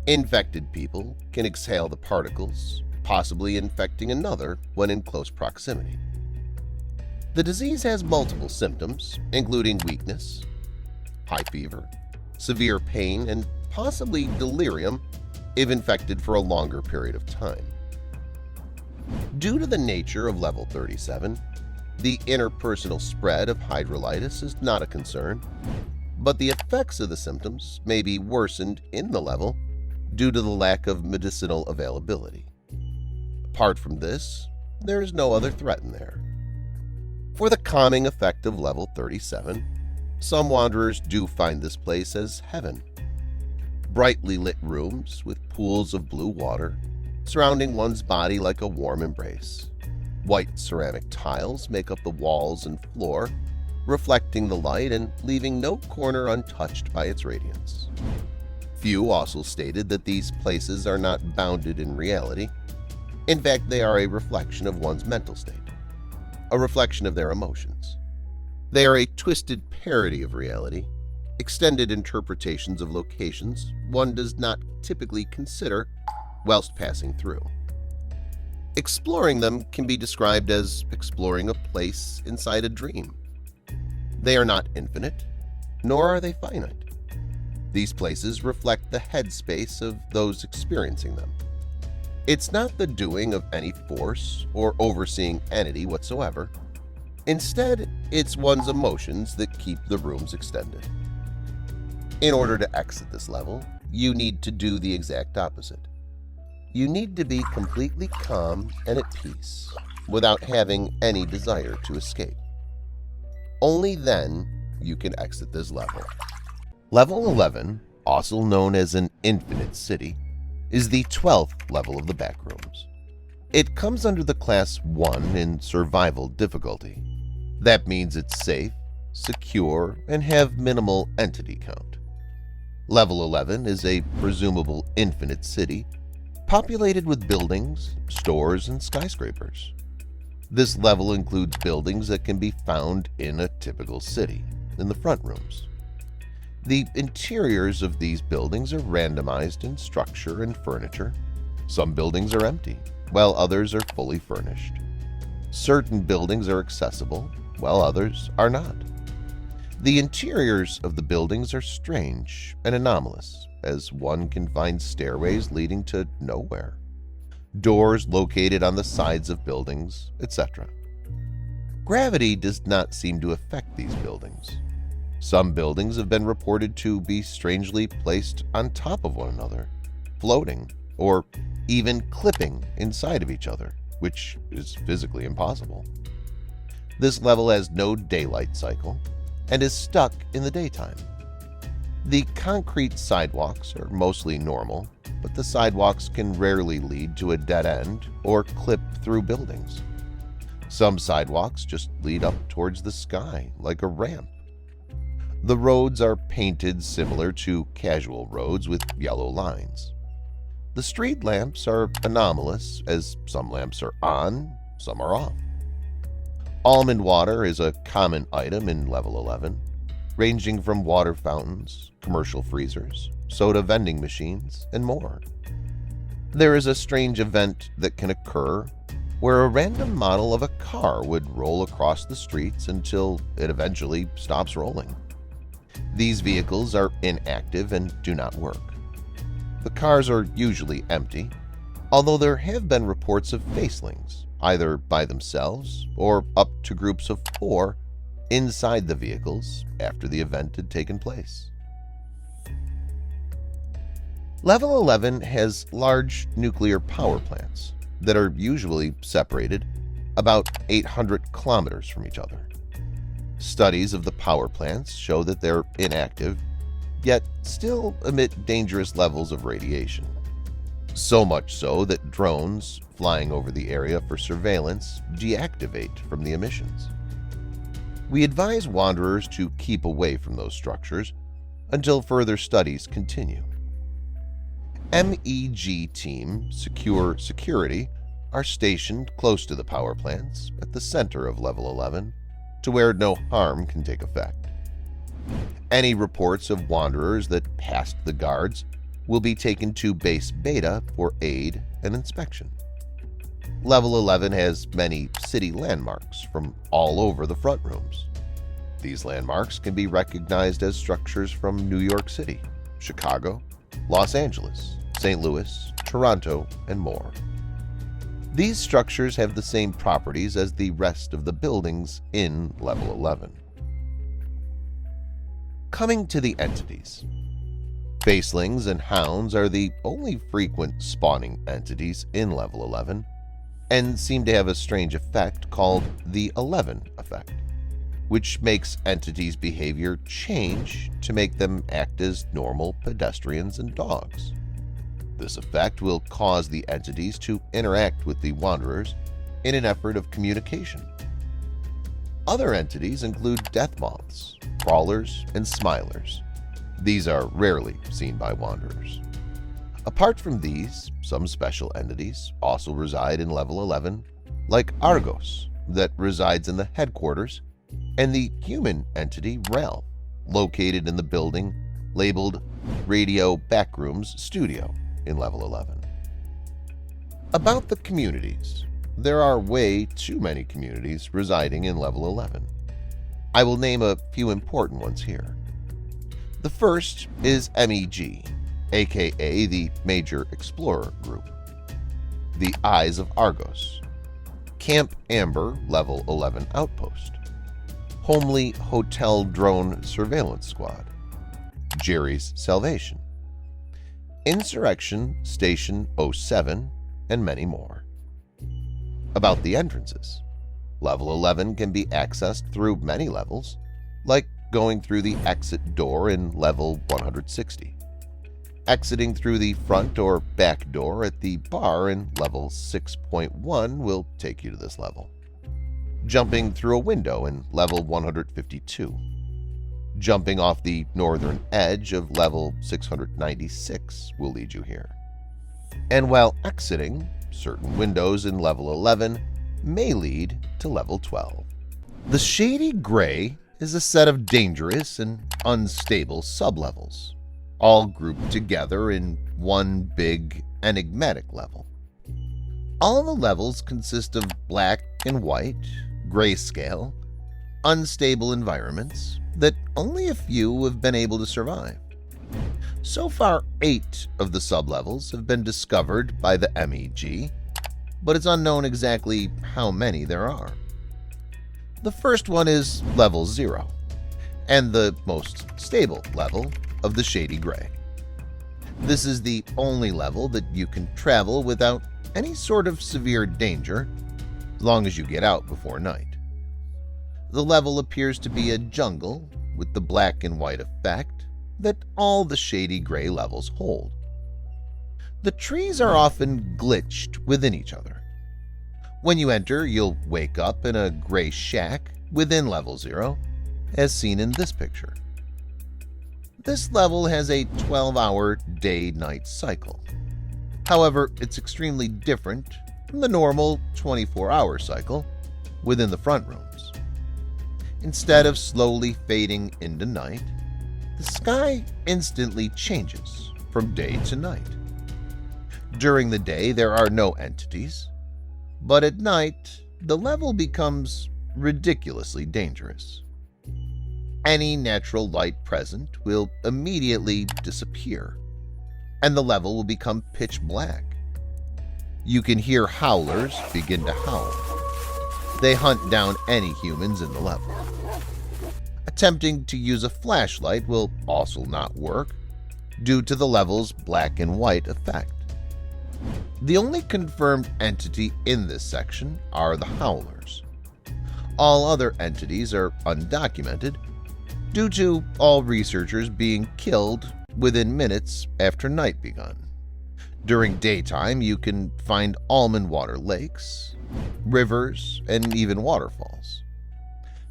Infected people can exhale the particles, possibly infecting another when in close proximity. The disease has multiple symptoms, including weakness, high fever, severe pain, and possibly delirium if infected for a longer period of time. Due to the nature of level 37, the interpersonal spread of hydrolitis is not a concern, but the effects of the symptoms may be worsened in the level due to the lack of medicinal availability. Apart from this, there is no other threat in there. For the calming effect of level 37, some wanderers do find this place as heaven. Brightly lit rooms with pools of blue water surrounding one's body like a warm embrace. White ceramic tiles make up the walls and floor, reflecting the light and leaving no corner untouched by its radiance. Few also stated that these places are not bounded in reality. In fact, they are a reflection of one's mental state, a reflection of their emotions. They are a twisted parody of reality, extended interpretations of locations one does not typically consider whilst passing through. Exploring them can be described as exploring a place inside a dream. They are not infinite, nor are they finite. These places reflect the headspace of those experiencing them. It's not the doing of any force or overseeing entity whatsoever. Instead, it's one's emotions that keep the rooms extended. In order to exit this level, you need to do the exact opposite. You need to be completely calm and at peace, without having any desire to escape. Only then you can exit this level. Level 11, also known as an infinite city, is the 12th level of the Backrooms. It comes under the Class 1 in survival difficulty. That means it's safe, secure, and have minimal entity count. Level 11 is a presumable infinite city populated with buildings, stores, and skyscrapers. This level includes buildings that can be found in a typical city, in the front rooms. The interiors of these buildings are randomized in structure and furniture. Some buildings are empty, while others are fully furnished. Certain buildings are accessible, while others are not. The interiors of the buildings are strange and anomalous, as one can find stairways leading to nowhere, doors located on the sides of buildings, etc. Gravity does not seem to affect these buildings. Some buildings have been reported to be strangely placed on top of one another, floating, or even clipping inside of each other, which is physically impossible. This level has no daylight cycle and is stuck in the daytime. The concrete sidewalks are mostly normal, but the sidewalks can rarely lead to a dead end or clip through buildings. Some sidewalks just lead up towards the sky like a ramp. The roads are painted similar to casual roads with yellow lines. The street lamps are anomalous, as some lamps are on, some are off. Almond water is a common item in level 11, ranging from water fountains, commercial freezers, soda vending machines, and more. There is a strange event that can occur where a random model of a car would roll across the streets until it eventually stops rolling. These vehicles are inactive and do not work. The cars are usually empty, although there have been reports of facelings, either by themselves or up to groups of 4 inside the vehicles after the event had taken place. Level 11 has large nuclear power plants that are usually separated about 800 kilometers from each other. Studies of the power plants show that they're inactive, yet still emit dangerous levels of radiation. So much so that drones flying over the area for surveillance deactivate from the emissions. We advise wanderers to keep away from those structures until further studies continue. MEG Team Secure Security are stationed close to the power plants at the center of Level 11 to where no harm can take effect. Any reports of wanderers that passed the guards will be taken to Base Beta for aid and inspection. Level 11 has many city landmarks from all over the front rooms. These landmarks can be recognized as structures from New York City, Chicago, Los Angeles, St. Louis, Toronto, and more. These structures have the same properties as the rest of the buildings in Level 11. Coming to the entities. Facelings and hounds are the only frequent spawning entities in Level 11 and seem to have a strange effect called the 11 effect, which makes entities' behavior change to make them act as normal pedestrians and dogs. This effect will cause the entities to interact with the wanderers in an effort of communication. Other entities include death moths, crawlers, and smilers. These are rarely seen by wanderers. Apart from these, some special entities also reside in Level 11, like Argos, that resides in the headquarters, and the human entity Ralph, located in the building labeled Radio Backrooms Studio in Level 11. About the communities. There are way too many communities residing in Level 11. I will name a few important ones here. The first is MEG, aka the Major Explorer Group, the Eyes of Argos, Camp Amber Level 11 Outpost, Homely Hotel Drone Surveillance Squad, Jerry's Salvation, Insurrection Station 07, and many more. About the entrances. Level 11 can be accessed through many levels, like going through the exit door in Level 160, exiting through the front or back door at the bar in Level 6.1 will take you to this level, jumping through a window in Level 152, jumping off the northern edge of Level 696 will lead you here. And while exiting, certain windows in Level 11 may lead to Level 12. The Shady Grey is a set of dangerous and unstable sublevels, all grouped together in one big enigmatic level. All the levels consist of black and white, grayscale, unstable environments that only a few have been able to survive. So far, 8 of the sublevels have been discovered by the MEG, but it's unknown exactly how many there are. The first one is Level 0, and the most stable level of the Shady Grey. This is the only level that you can travel without any sort of severe danger, as long as you get out before night. The level appears to be a jungle with the black and white effect that all the Shady Grey levels hold. The trees are often glitched within each other. When you enter, you'll wake up in a gray shack within Level 0, as seen in this picture. This level has a 12-hour day-night cycle. However, it's extremely different from the normal 24-hour cycle within the front rooms. Instead of slowly fading into night, the sky instantly changes from day to night. During the day, there are no entities, but at night, the level becomes ridiculously dangerous. any natural light present will immediately disappear, and the level will become pitch black. You can hear howlers begin to howl. They hunt down any humans in the level. Attempting to use a flashlight will also not work due to the level's black and white effect. The only confirmed entity in this section are the howlers. All other entities are undocumented due to all researchers being killed within minutes after night begun. During daytime, you can find almond water lakes, rivers, and even waterfalls.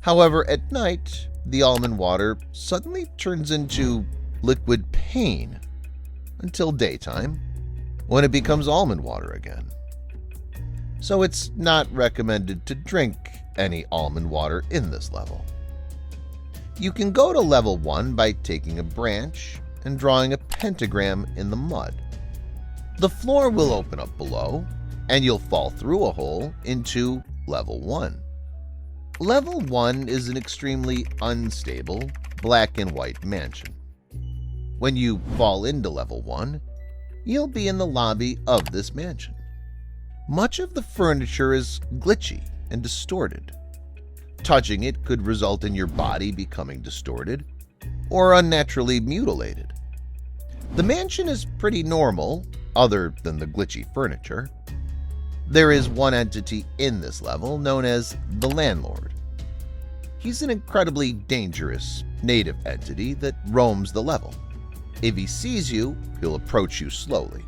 However, at night, the almond water suddenly turns into liquid pain until daytime, when it becomes almond water again. So it's not recommended to drink any almond water in this level. You can go to level 1 by taking a branch and drawing a pentagram in the mud. The floor will open up below, and you'll fall through a hole into level 1. Level 1 is an extremely unstable black and white mansion. When you fall into level 1, you'll be in the lobby of this mansion. Much of the furniture is glitchy and distorted. Touching it could result in your body becoming distorted or unnaturally mutilated. The mansion is pretty normal, other than the glitchy furniture. There is one entity in this level known as the Landlord. He's an incredibly dangerous native entity that roams the level. If he sees you, he'll approach you slowly.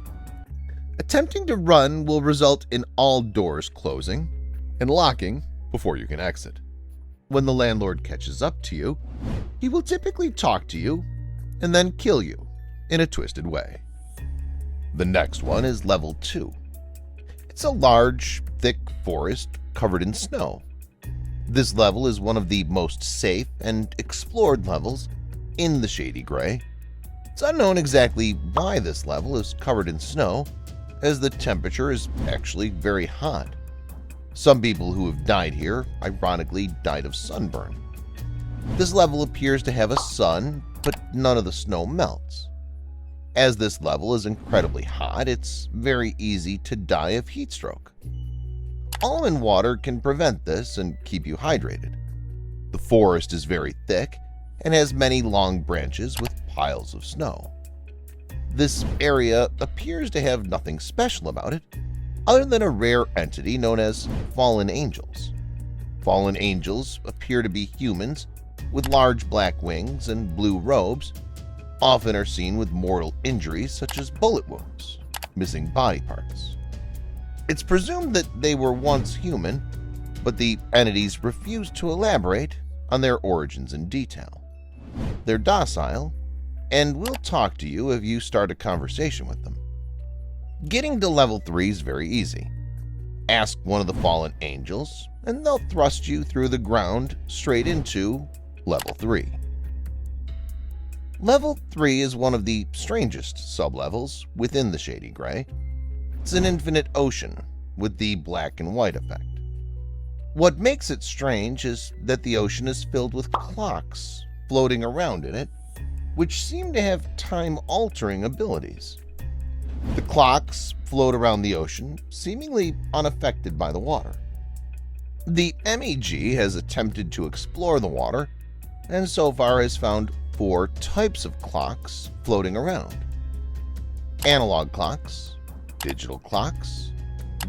Attempting to run will result in all doors closing and locking before you can exit. When the Landlord catches up to you, he will typically talk to you and then kill you in a twisted way. The next one is level 2. It's a large, thick forest covered in snow. This level is one of the most safe and explored levels in the Shady Grey. It's unknown exactly why this level is covered in snow, as the temperature is actually very hot. Some people who have died here, ironically, died of sunburn. This level appears to have a sun, but none of the snow melts. As this level is incredibly hot, it's very easy to die of heat stroke. Almond water can prevent this and keep you hydrated. The forest is very thick and has many long branches with piles of snow. This area appears to have nothing special about it, other than a rare entity known as fallen angels. Fallen angels appear to be humans with large black wings and blue robes, often are seen with mortal injuries such as bullet wounds, missing body parts. It's presumed that they were once human, but the entities refuse to elaborate on their origins in detail. They're docile and will talk to you if you start a conversation with them. Getting to level 3 is very easy. Ask one of the fallen angels, and they'll thrust you through the ground straight into level 3. Level 3 is one of the strangest sublevels within the Shady Grey. It's an infinite ocean with the black and white effect. What makes it strange is that the ocean is filled with clocks floating around in it, which seem to have time-altering abilities. The clocks float around the ocean, seemingly unaffected by the water. The MEG has attempted to explore the water, and so far has found 4 types of clocks floating around: analog clocks, digital clocks,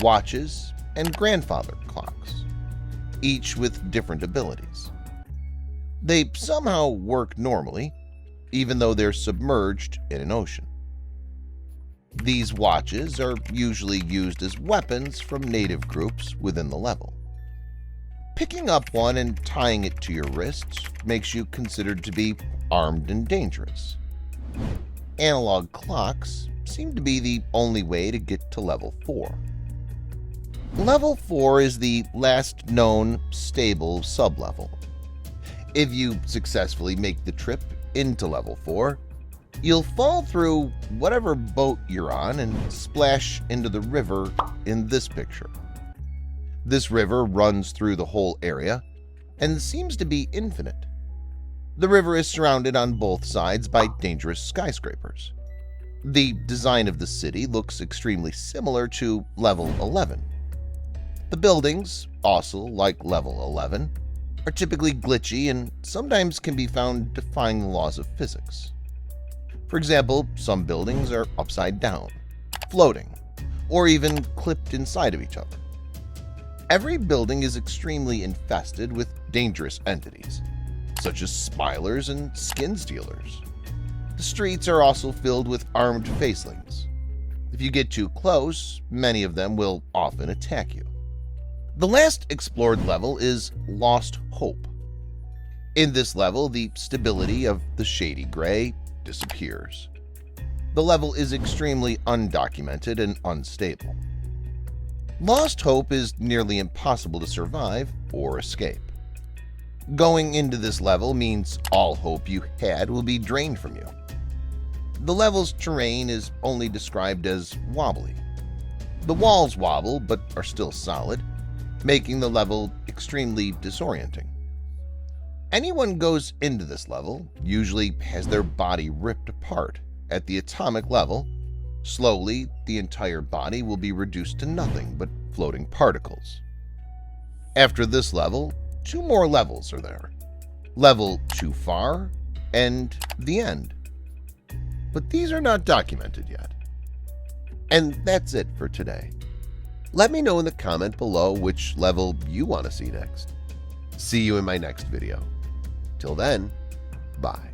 watches, and grandfather clocks, each with different abilities. They somehow work normally, even though they're submerged in an ocean. These watches are usually used as weapons from native groups within the level. Picking up one and tying it to your wrist makes you considered to be armed and dangerous. Analog clocks seem to be the only way to get to level 4. Level 4 is the last known stable sublevel. If you successfully make the trip into level 4, you'll fall through whatever boat you're on and splash into the river in this picture. This river runs through the whole area and seems to be infinite. The river is surrounded on both sides by dangerous skyscrapers. The design of the city looks extremely similar to Level 11. The buildings, also like Level 11, are typically glitchy and sometimes can be found defying the laws of physics. For example, some buildings are upside down, floating, or even clipped inside of each other. Every building is extremely infested with dangerous entities, such as spilers and skin stealers. The streets are also filled with armed facelings. If you get too close, many of them will often attack you. The last explored level is Lost Hope. In this level, the stability of the Shady Grey disappears. The level is extremely undocumented and unstable. Lost Hope is nearly impossible to survive or escape. Going into this level means all hope you had will be drained from you. The level's terrain is only described as wobbly. The walls wobble but are still solid, making the level extremely disorienting. Anyone goes into this level usually has their body ripped apart at the atomic level. Slowly, the entire body will be reduced to nothing but floating particles. After this level, 2 more levels are there. Level Too Far and The End. But these are not documented yet. And that's it for today. Let me know in the comment below which level you want to see next. See you in my next video. Till then, bye.